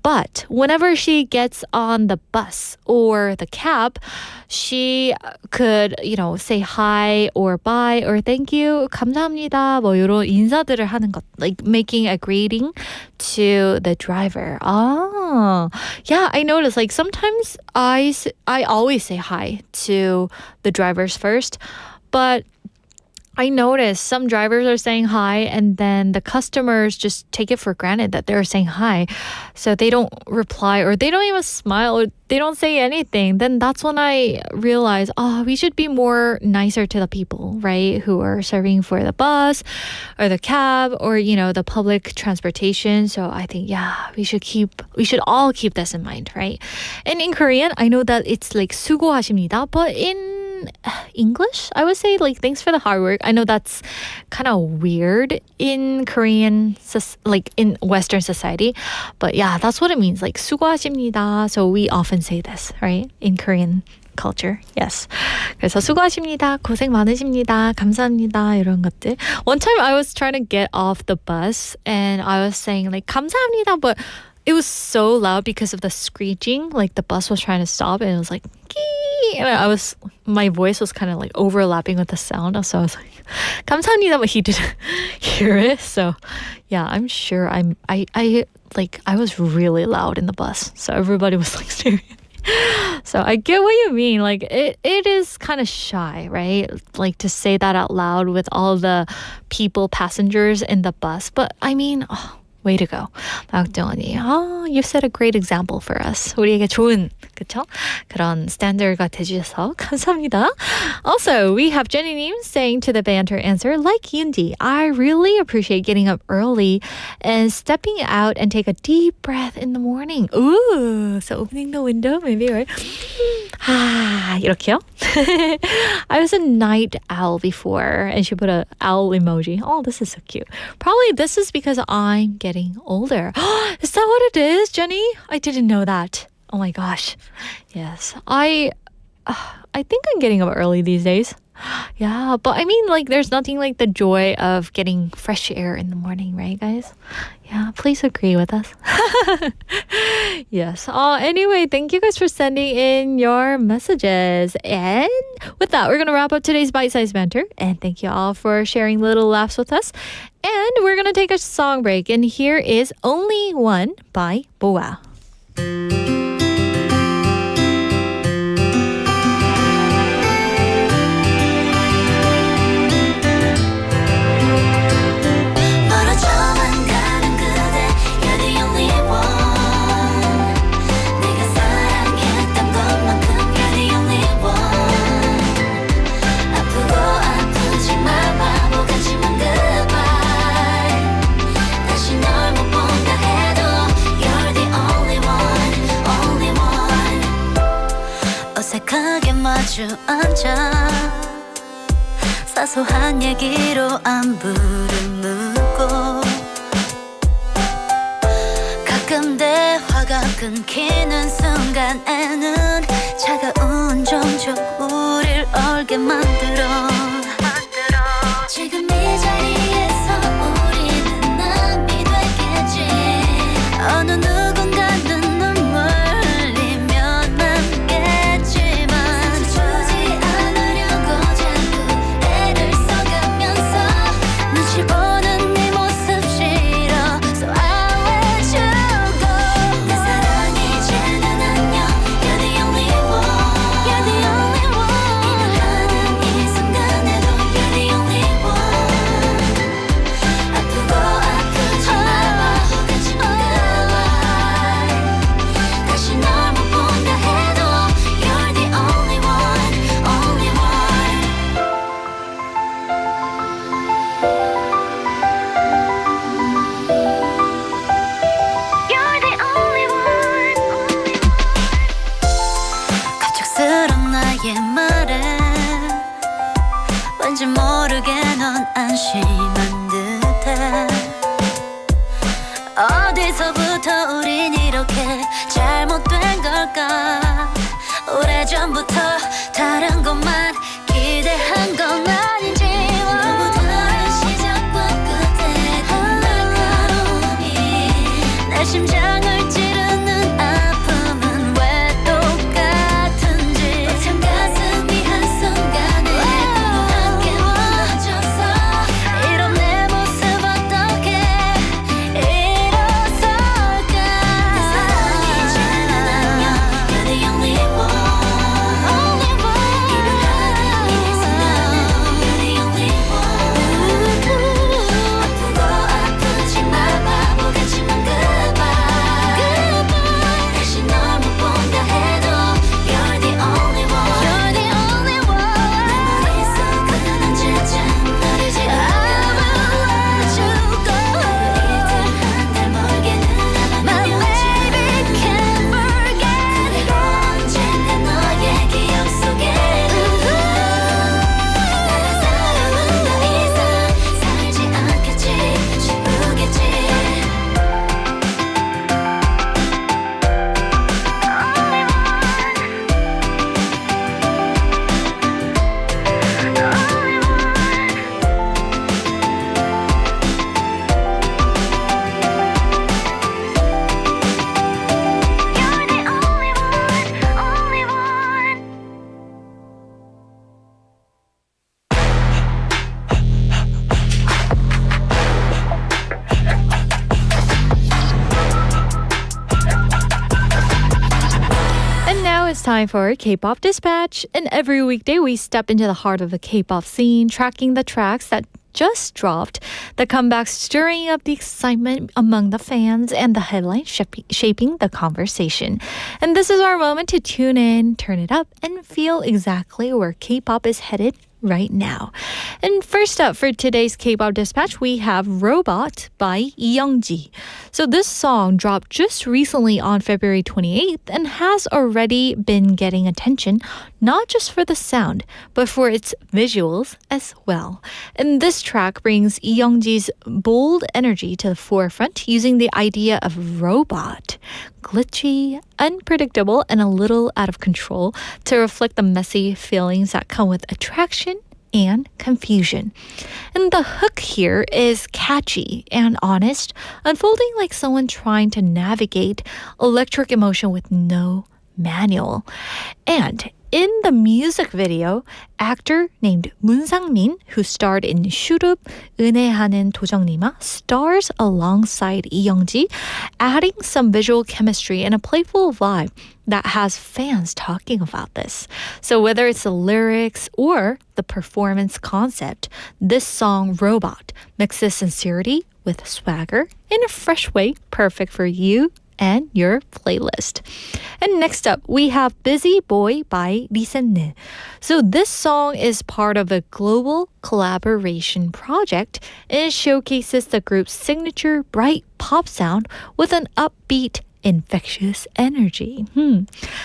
But whenever she gets on the bus or the cab, she could, say hi or bye or thank you, 감사합니다, 뭐 이런 인사들을 하는 것, making a greeting to the driver. Yeah, I noticed, sometimes I always say hi to the drivers first, but I noticed some drivers are saying hi and then the customers just take it for granted that they're saying hi. So they don't reply or they don't even smile or they don't say anything. Then that's when I realize, we should be more nicer to the people, right? Who are serving for the bus or the cab or, the public transportation. So I think, we should all keep this in mind, right? And in Korean, I know that it's 수고하십니다, but in English, I would say thanks for the hard work. I know that's kind of weird in Korean, in Western society, but yeah, that's what it means. 수고하십니다. So we often say this, right? In Korean culture, yes. 그래서 수고하십니다. 고생 많으십니다. 감사합니다. 이런 것들. One time I was trying to get off the bus and I was saying 감사합니다, but it was so loud because of the screeching. The bus was trying to stop and it was And my voice was kind of like overlapping with the sound. So I was like, 감사합니다, but he didn't hear it. So yeah, I'm sure I was really loud in the bus. So everybody was like staring at me. So I get what you mean. Like it is kind of shy, right? Like to say that out loud with all the passengers in the bus. But I mean, way to go. 박정원이. You've set a great example for us. 우리에게 좋은, 그쵸? 그런 스탠더드가 되주셔서 감사합니다. Also, we have Jenny님 saying to the banter answer, like Yundi, I really appreciate getting up early and stepping out and take a deep breath in the morning. Ooh, so opening the window, maybe, right? 이렇게요? I was a night owl before, and she put a owl emoji. Oh, this is so cute. Probably this is because I'm getting older. Is that what it is, Jenny? I didn't know that. Oh my gosh. Yes. I think I'm getting up early these days. Yeah, but I mean, like, there's nothing like the joy of getting fresh air in the morning, right, guys? Yeah, please agree with us. Yes. Anyway, thank you guys for sending in your messages. And with that, we're going to wrap up today's Bite-Sized Banter. And thank you all for sharing little laughs with us. And we're going to take a song break. And here is Only One by Moana. 어색하게 마주 앉아 사소한 얘기로 안부를 묻고 가끔 대화가 끊기는 순간에는 차가운 정적 우릴 얼게 만들어 지금 이 자리에서 우리는 남이 되겠지 어느 누군가는 눈물 흘리며 남겠지만 주지 않으려고 자꾸 애를 써가면서 눈치 보는 네 모습 싫어 So I'll let you go 내 사랑 이제는 안녕 You're the only one You're the only one 이별하는 이 순간에도 You're the only one 아프고 아프지 말아 하지만 그만 다시 널 못 본다 해도 You're the only one only one You're the only one only one 갑작스런 나의 말에 왠지 모르게 넌 안심한 듯해 어디서부터 우린 이렇게 잘못된 걸까 오래전부터 다른 것만 기대한 건 아닌지 너무 다른 시작과 끝에 날카로움이 내 심장을 찌르는 아픔은 왜 똑같은지 벅찬 가슴이 한순간에 함께 무너졌어 이런 내 모습 어떻게 일어설까 내 사랑 이제는 안녕 You're the only one only one 이별하는 이 순간에도 time for K-pop Dispatch. And every weekday, we step into the heart of the K-pop scene, tracking the tracks that just dropped, the comebacks stirring up the excitement among the fans, and the headlines shaping the conversation. And this is our moment to tune in, turn it up, and feel exactly where K-pop is headed right now. And first up for today's K-pop Dispatch, we have Robot by Youngji. So this song dropped just recently on February 28th and has already been getting attention, not just for the sound, but for its visuals as well. And this track brings Youngji's bold energy to the forefront using the idea of robot, glitchy, unpredictable, and a little out of control to reflect the messy feelings that come with attraction and confusion. And the hook here is catchy and honest, unfolding like someone trying to navigate electric emotion with no manual. And in the music video, actor named Moon Sang-min, who starred in 슈룹 은혜하는 도정님아, stars alongside Lee Young-ji, adding some visual chemistry and a playful vibe that has fans talking about this. So whether it's the lyrics or the performance concept, this song, Robot, mixes sincerity with swagger in a fresh way, perfect for you and your playlist. And next up, we have Busy Boy by RESCENE. So this song is part of a global collaboration project, and it showcases the group's signature bright pop sound with an upbeat infectious energy.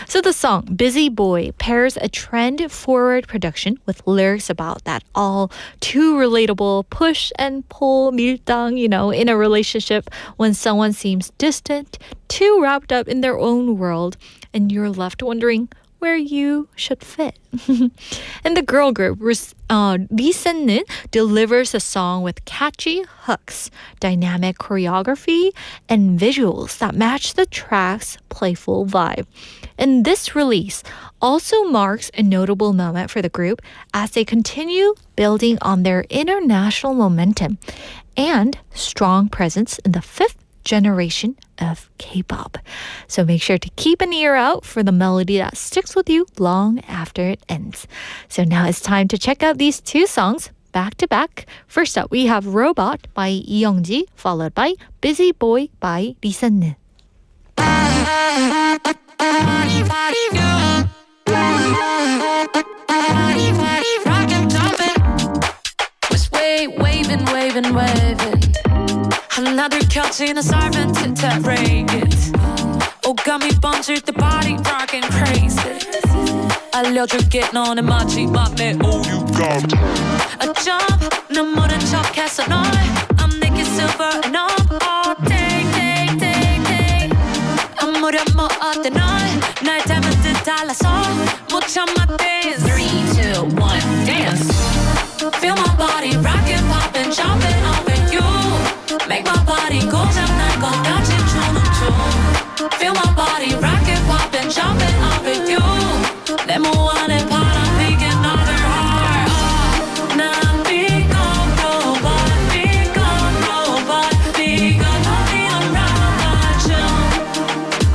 So the song Busy Boy pairs a trend-forward production with lyrics about that all too relatable push and pull 밀당, in a relationship when someone seems distant, too wrapped up in their own world, and you're left wondering where you should fit. And the girl group, RESCENE, delivers a song with catchy hooks, dynamic choreography, and visuals that match the track's playful vibe. And this release also marks a notable moment for the group as they continue building on their international momentum and strong presence in the fifth generation of K-pop. So make sure to keep an ear out for the melody that sticks with you long after it ends. So now it's time to check out these two songs back to back. First up, we have Robot by Lee Young-ji, followed by Busy Boy by RESCENE. waving 하나 둘 켜지는 설렌 듯한 radiance 오감이 번질 때 body rocking crazy 알려줄게 너는 마지막 내 all you got A jump 눈물은 척했어 널 I'm naked silver and I'm all day day day day 아무렴 뭐 어때 널날 닮은 듯 달라서 못 참아 dance 3, 2, 1 dance Feel my body rockin' poppin' jumping over you Make my body 고장날 것 같이 주는 춤 Feel my body rockin' poppin' jumping over you 내 모안에 바람 피게 another heart 난 become robot become robot become 어울리는 robot 좀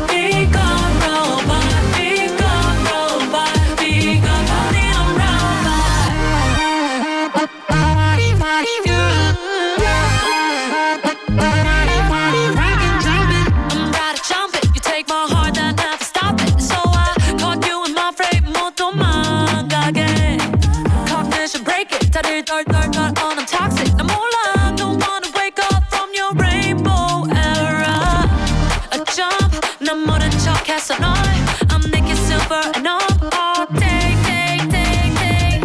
become robot become robot become 어울리는 덜덜덜 on I'm toxic 난 몰라 don't wanna wake up from your rainbow era A jump 난 모른 척했어 널 I'm naked silver and I'm all day day day day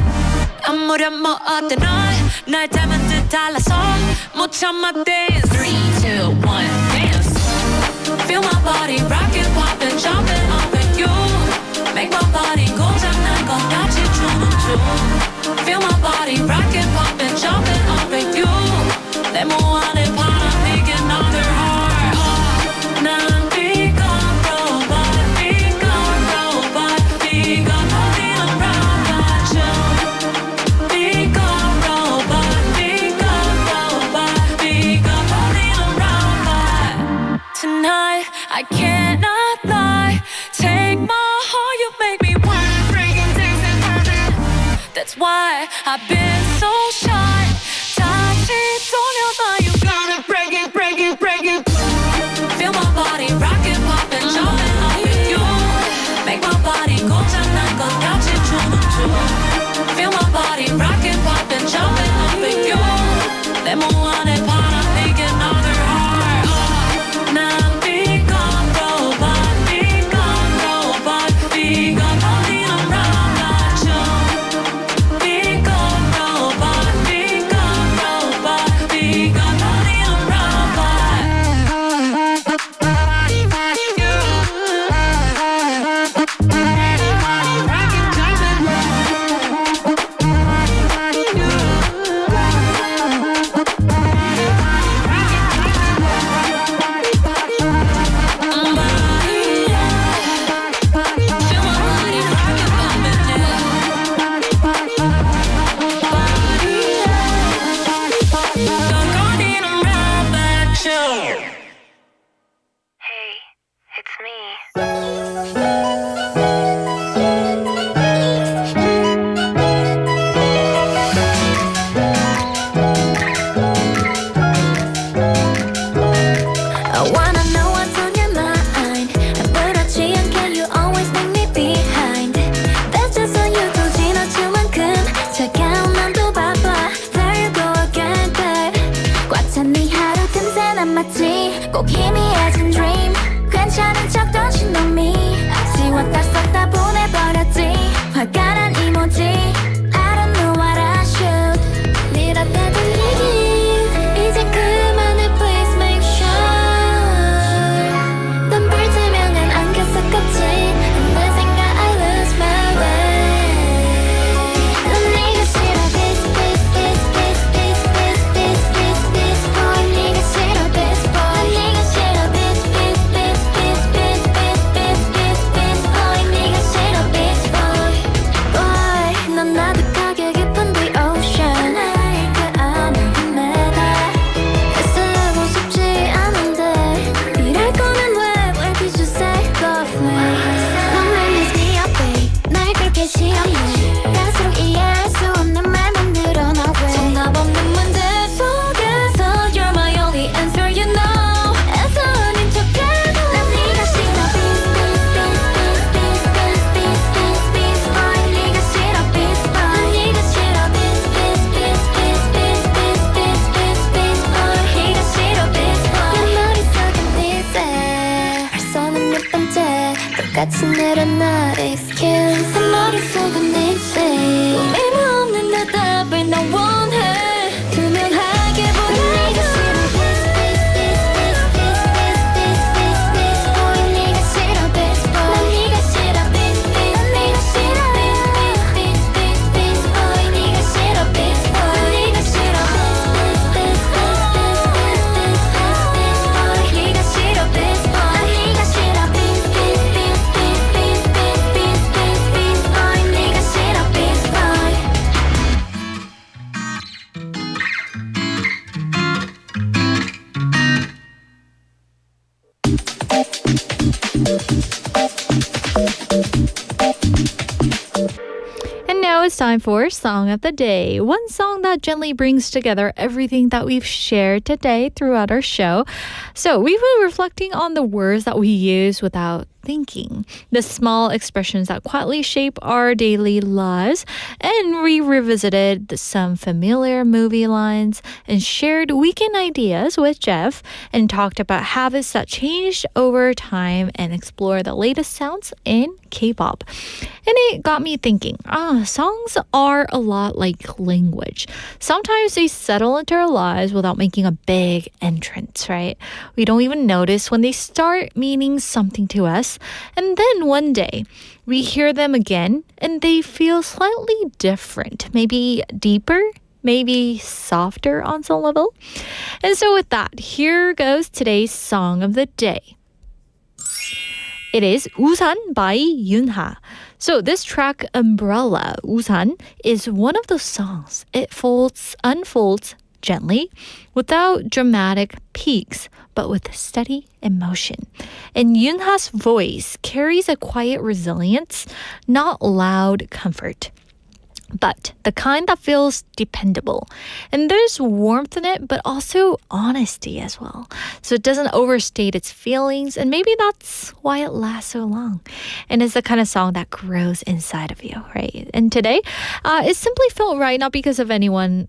아무렴 뭐 어때 널날 닮은 듯 달라서 못 참아 dance 3, 2, 1 dance Feel my body rockin' poppin' jumping over you Make my body 고장날 것 같이 주는 춤 Feel my body rockin', poppin', jumpin' over you 내 모안에 바람 피게 another heart 난 become robot, become robot become 어울리는 robot 좀 become robot, become robot become 어울리는 robot Tonight I cannot lie Take my heart, you make me That's why I've been so shy. 다시 돌려봐. You gotta break it, break it, break it. Feel my body rockin', poppin', jumpin' up with you. Make my body 고장난 것 같이 주는 중. Feel my body rockin', poppin', jumpin' up with you. 내 몸 안에 바람이게 another heart. 난 become robot, become robot, become running around like you. Become robot, become robot, become running around like I wanna know what's on your mind. 아무렇지 않게 you always leave me behind. That's just so you 또 지나칠 만큼 차가운 맘도 봐봐. There you go again, babe. 꽉 찬 네 하루 틈새 난 마치 꼭 희미해진 dream. 괜찮은 척 don't you know me. 지웠다 썼다 보내버렸지. 화가 난 이모지. I don't know what I should. 네 앞에 들리기 이제 그만해 please make sure. 넌 불투명한 안경색 같지. 내 생각 I lose my way. 넌 네가 싫어 this this this this this this this this this boy. 네가 싫어 this boy. 네가 싫어 this this this this this this this this this boy. 네가 싫어 this boy. Boy 넌 나득하게 깊은 the ocean. 나의 그 안을 헤매다. 애쓰고 싶지 않은데 이럴 거면 왜 Why did you say love me? 넌 왜 miss me up babe. 날 그렇게 시험해. 갈수록 이해할 수 없는 말만 늘어나 왜 정답 없는 문제 속에서 You're my only answer you know. 애써 아닌 척해도 난 네가 싫어 Beast beast beast beast beast beast beast beast boy. 네가 싫어 beast boy. 난 네가 싫어 beast beast beast beast beast beast beast beast beast boy. 네가 싫어 beast boy. 내 머릿속엔 비슷해. 벌써 난 몇 번째 똑같이 늘어나 excuse. 내 머릿속은 있지. 의미 없는 대답을 난 원해. 투명하게 보여. 네가 싫어 this this this this this this this this boy. 네가 싫어 this boy. 난 네가 싫어 this this 네가 싫어 this this this this this boy. 네가 싫어 this boy. 네가 싫어 this this this this this this this this boy. 네가 싫어 this boy. 네가 싫어 this this this this this this this this this boy. 네가 싫어 this boy. And now it's time for Song of the Day. One song that gently brings together everything that we've shared today throughout our show. So we've been reflecting on the words that we use without thinking, the small expressions that quietly shape our daily lives, and we revisited some familiar movie lines and shared weekend ideas with Jeff and talked about habits that changed over time and explore the latest sounds in K-pop. And it got me thinking, songs are a lot like language. Sometimes they settle into our lives without making a big entrance, right? We don't even notice when they start meaning something to us. And then one day, we hear them again and they feel slightly different, maybe deeper, maybe softer on some level. And so with that, here goes today's song of the day. It is Busan by Yunha. So this track, Umbrella, Busan, is one of those songs. It unfolds gently, without dramatic peaks, but with steady emotion. And Yunha's voice carries a quiet resilience, not loud comfort. but the kind that feels dependable. And there's warmth in it, but also honesty as well. So it doesn't overstate its feelings, and maybe that's why it lasts so long. And it's the kind of song that grows inside of you, right? And today, it simply felt right, not because of any one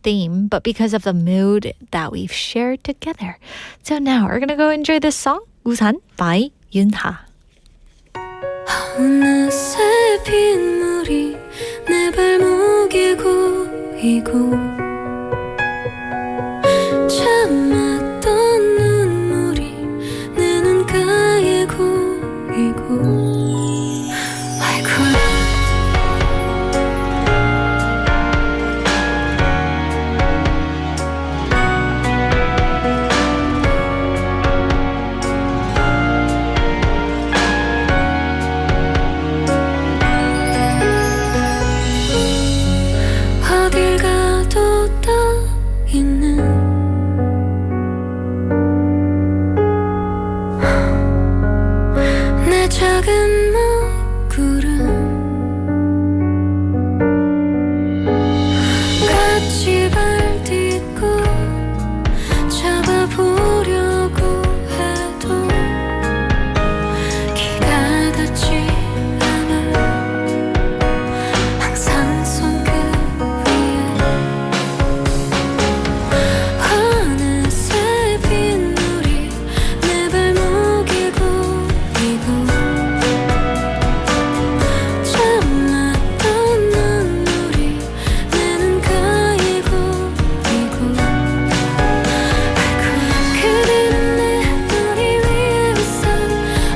theme, but because of the mood that we've shared together. So now we're gonna go enjoy this song, 우산 by 윤하. 어느새 빗물이 내 발목에 고이고 참았던 눈물이 내 눈가에 고이고 아이고 어딜 가도 떠 있는 내 작은 먹구름 같이 발 딛고 잡아보려고 해도 기가 닿지 않아 항상 손끝 어느새 빗물이 내 발목에 고이고 참았던 눈물이 내 눈가에 고이고 그대는 내 머리 위에 웃어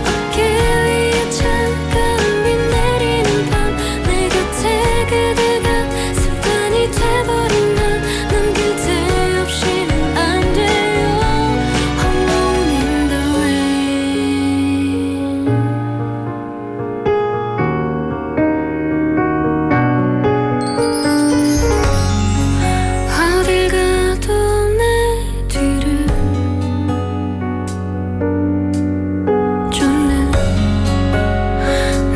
어깨 위에 차가운 비 내리는 밤 내 곁에 그대가 습관이 돼버린 난 그대 없이는 안 돼요 Alone in the rain 어딜 가도 내 뒤를 쫓는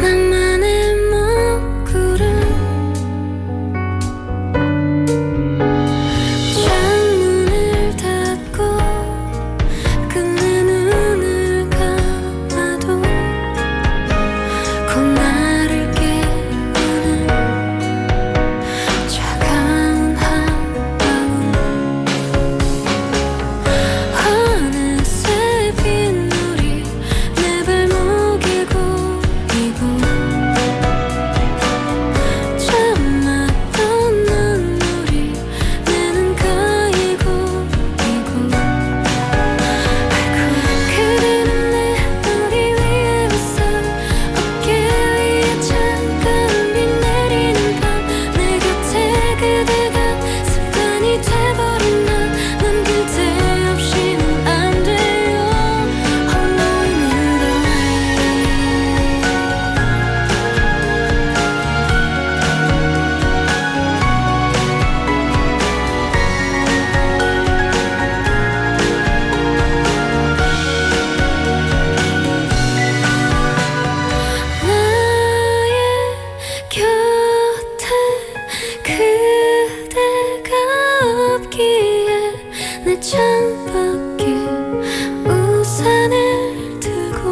나만의 먹구름 창문을 닫고 끝내 눈을 감아도 곧 나를 깨우는 차가운 한 방울 어느새 빗물이 내 발목에 고이고 참았던 눈물이 내 눈가에 고이고 그대는 내 머리 위에 웃어 어깨 위에 차가운 비 내리는 밤 내 곁에 그대가 습관이 돼버린 난 그대 없이는 안 돼요 Alone in the rain 나의 곁에 그대가 없기에 내 창밖에 우산을 두고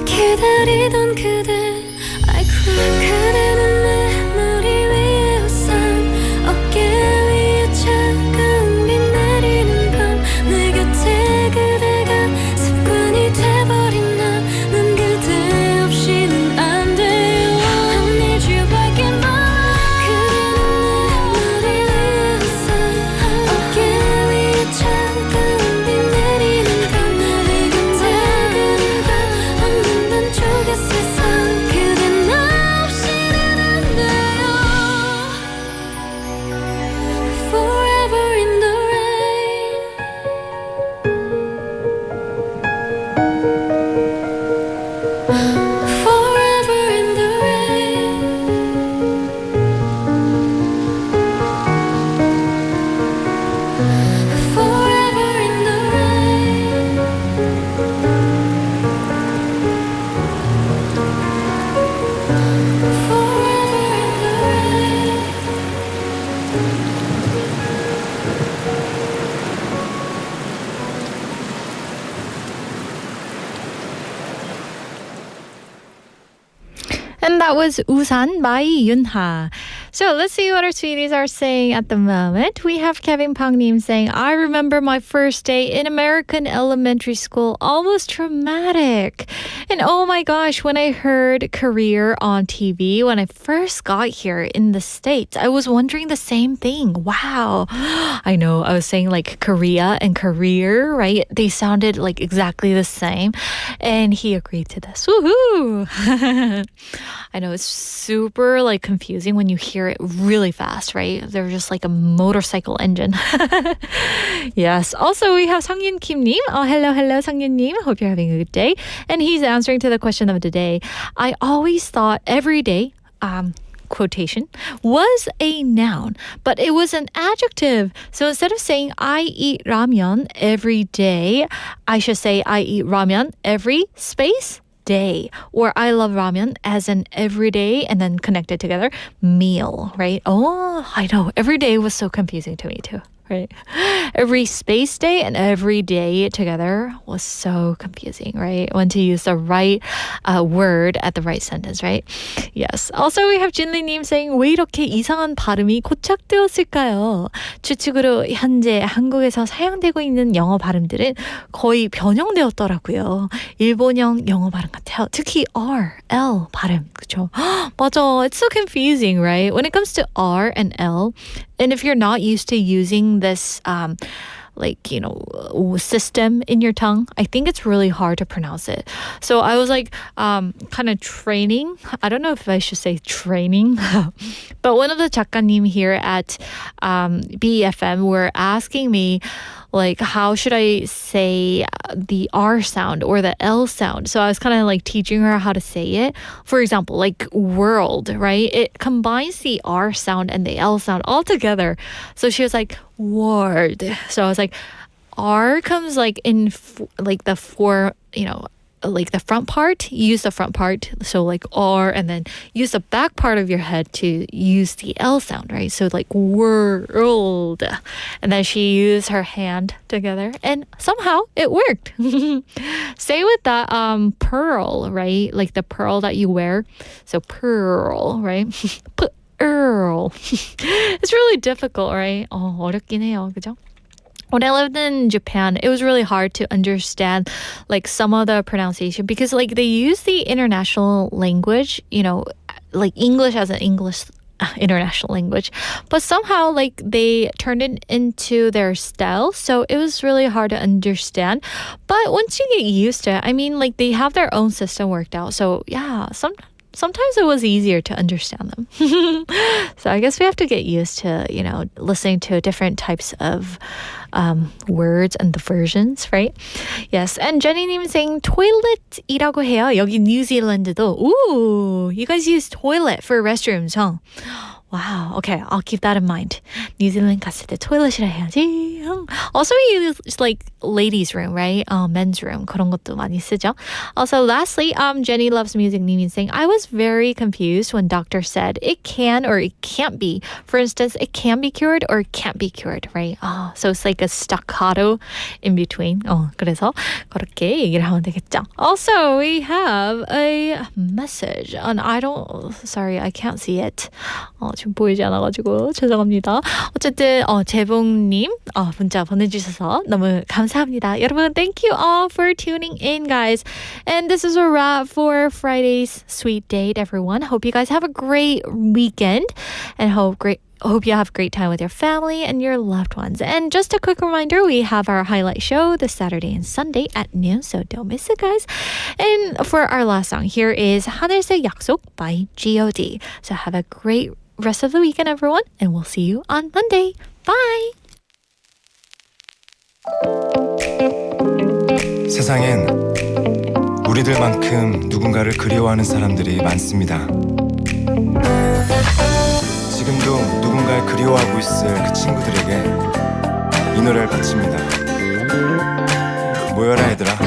기다리던 그대 아이고 그대는 내 머리 위에 우산 어깨 위에 차가운 비 내리는 밤 내 곁에 그대가 습관이 돼버린 난 그대 없이는 안 돼요 I need you back in my life 그대는 내 머리 위에 우산 어깨 위에 차가운 비 내리는 밤 내 곁에 그대가 없는 반쪽의 세상 그대 나 없이는 안 돼요 Forever in the rain Forever in the rain Forever in the rain Forever And that was Busan by Yunha. So let's see what our sweeties are saying at the moment. We have Kevin Pangnim saying, I remember my first day in American elementary school, almost traumatic. And oh my gosh, when I heard career on TV, when I first got here in the States, I was wondering the same thing. Wow. I know, I was saying like Korea and career, right? They sounded like exactly the same. And he agreed to this. Woohoo! I know it's super like confusing when you hear it really fast, right? They're just like a motorcycle engine. Yes. Also, we have Sang-Yun Kim-님. Oh, hello, Sang-Yun-님. Hope you're having a good day. And he's answering to the question of the day. I always thought every day, quotation, was a noun, but it was an adjective. So instead of saying I eat ramen every day, I should say I eat ramen every space day, or I love ramen as an everyday and then connected together meal, right? Oh, I know. Every day was so confusing to me too. Right. Every space day and every day together was so confusing, right? When to use the right word at the right sentence, right? Yes. Also, we have 진리님 saying, 왜 이렇게 이상한 발음이 고착되었을까요? 추측으로 현재 한국에서 사용되고 있는 영어 발음들은 거의 변형되었더라고요. 일본형 영어 발음 같아요. 특히 R, L 발음. 그쵸? 맞아. It's so confusing, right? When it comes to R and L, and if you're not used to using this, system in your tongue, I think it's really hard to pronounce it. So I was like, kind of training. I don't know if I should say training, but one of the 작가님 here at BFM were asking me, like, how should I say the R sound or the L sound? So I was kind of like teaching her how to say it. For example, like world, right? It combines the R sound and the L sound all together. So she was like, word. So I was like, R comes like in like the like the front part, use the front part. So like R, and then use the back part of your head to use the L sound, right? So like world. And then she used her hand together and somehow it worked. Same with that pearl, right? Like the pearl that you wear. So pearl, right? Pearl. It's really difficult, right? 어렵긴 해요, 그죠? When I lived in Japan, it was really hard to understand like some of the pronunciation because like they use the international language, like English as an English international language, but somehow like they turned it into their style. So it was really hard to understand. But once you get used to it, I mean, like they have their own system worked out. So yeah, sometimes it was easier to understand them. So I guess we have to get used to, listening to different types of words and the versions, right? Yes. And Jenny님 saying toilet이라고 해요. 여기 뉴질랜드도. Ooh, you guys use toilet for restrooms, huh? Wow. Okay, I'll keep that in mind. 뉴질랜드 갔을 때 토일렛이라 해야지. Also, we use like ladies' room, right? Men's room. 그런 것도 많이 쓰죠. Also, lastly, Jenny Loves Music 님이 saying, I was very confused when doctor said it can or it can't be. For instance, it can be cured or it can't be cured, right? So it's like a staccato in between. 그래서 그렇게 얘기를 하면 되겠죠. Also, we have a message, and sorry, I can't see it. 지금 보이지 않아가지고 죄송합니다. 어쨌든 재봉님 문자 보내주셔서 너무 감사합니다. 여러분, thank you all for tuning in, guys. And this is a wrap for Friday's Sweet Date, everyone. Hope you guys have a great weekend and hope you have a great time with your family and your loved ones. And just a quick reminder, we have our highlight show this Saturday and Sunday at noon, so don't miss it, guys. And for our last song, here is 하늘색 약속 by G.O.D. So have a great rest of the weekend, everyone, and we'll see you on Monday. Bye! 세상엔 우리들만큼 누군가를 그리워하는 사람들이 많습니다. 지금도 누군가를 그리워하고 있을 그 친구들에게 이 노래를 바칩니다. 모여라 얘들아.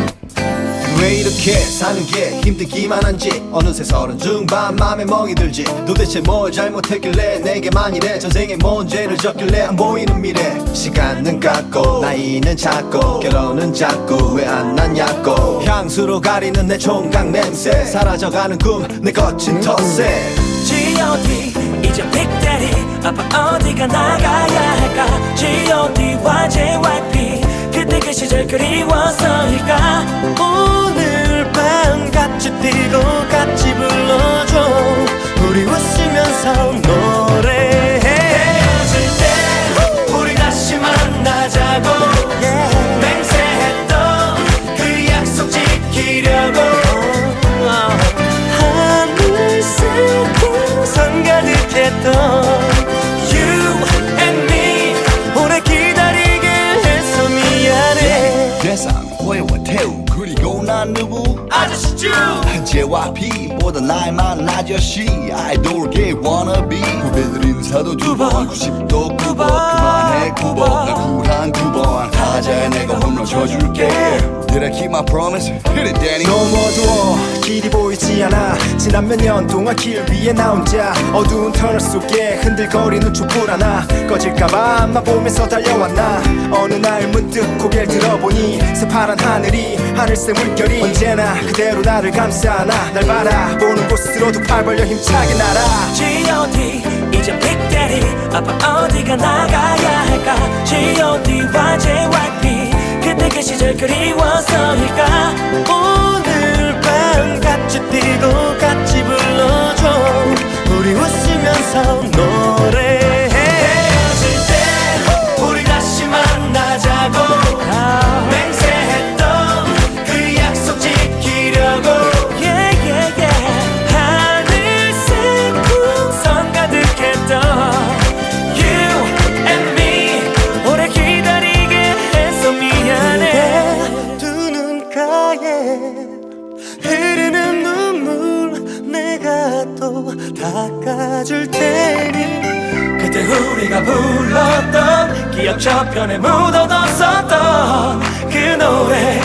왜 이렇게 사는 게 힘들기만 한지 어느새 30 중반 맘에 멍이 들지 도대체 뭘 잘못했길래 내게만 이래 전생에 뭔 죄를 졌길래 안 보이는 미래 시간은 갔고 나이는 작고 결혼은 자꾸 왜 안 났냐고 향수로 가리는 내 총각 냄새 사라져가는 꿈 내 거친 텃세 G.O.D 이제 빅데리 아빠 어디가 나가야 할까 G.O.D와 JYP 그때 그 시절 그리워서일까 오늘 밤 같이 뛰고 같이 불러줘 우리 웃으면서 노래해 헤어질 때 우리 다시 만나자고 맹세했던 그 약속 지키려고 하늘 새풍선 가득했던 You and me 오래 기다리게 해서 미안해 대상 호해와 태우 그리고 난 누구 아저씨쭈 JYP보다 나이 많은 아저씨 아이돌계 wannabe 후배들 인사도 2번 90도 9번 그만해 9번 난 쿨한 9번 타자에 내가 홈런 쳐줄게 Did I keep my promise? Hit it Danny 너무 어두워 길이 보이지 않아 지난 몇 년 동안 길 위에 나 혼자 어두운 터널 속에 흔들거리는 촛불 하나 꺼질까봐 앞만 보면서 달려왔나 어느 날 문득 고개를 들어보니 새파란 하늘이 하늘색 물결이 언제나 그대로 나를 감싸나 날 바라보는 곳으로 두 팔 벌려 힘차게 날아 G.O.D 이제 빅데리 아빠 어디가 나가야 할까 G.O.D와 JYP 그때 그 시절 그리워서일까 오늘 밤 같이 뛰고 같이 불러줘 우리 웃으면서 노래해 헤어질 때 우리 다시 만나자고 맹세했던 그 약속 지키려고 하늘색 풍선 가득했던 You and me 오래 기다리게 해서 미안해 두 눈가에 흐르는 눈물 내가 또 닦아줄 테니 그때 우리가 불렀던 기억 저편에 묻어뒀었던 그 노래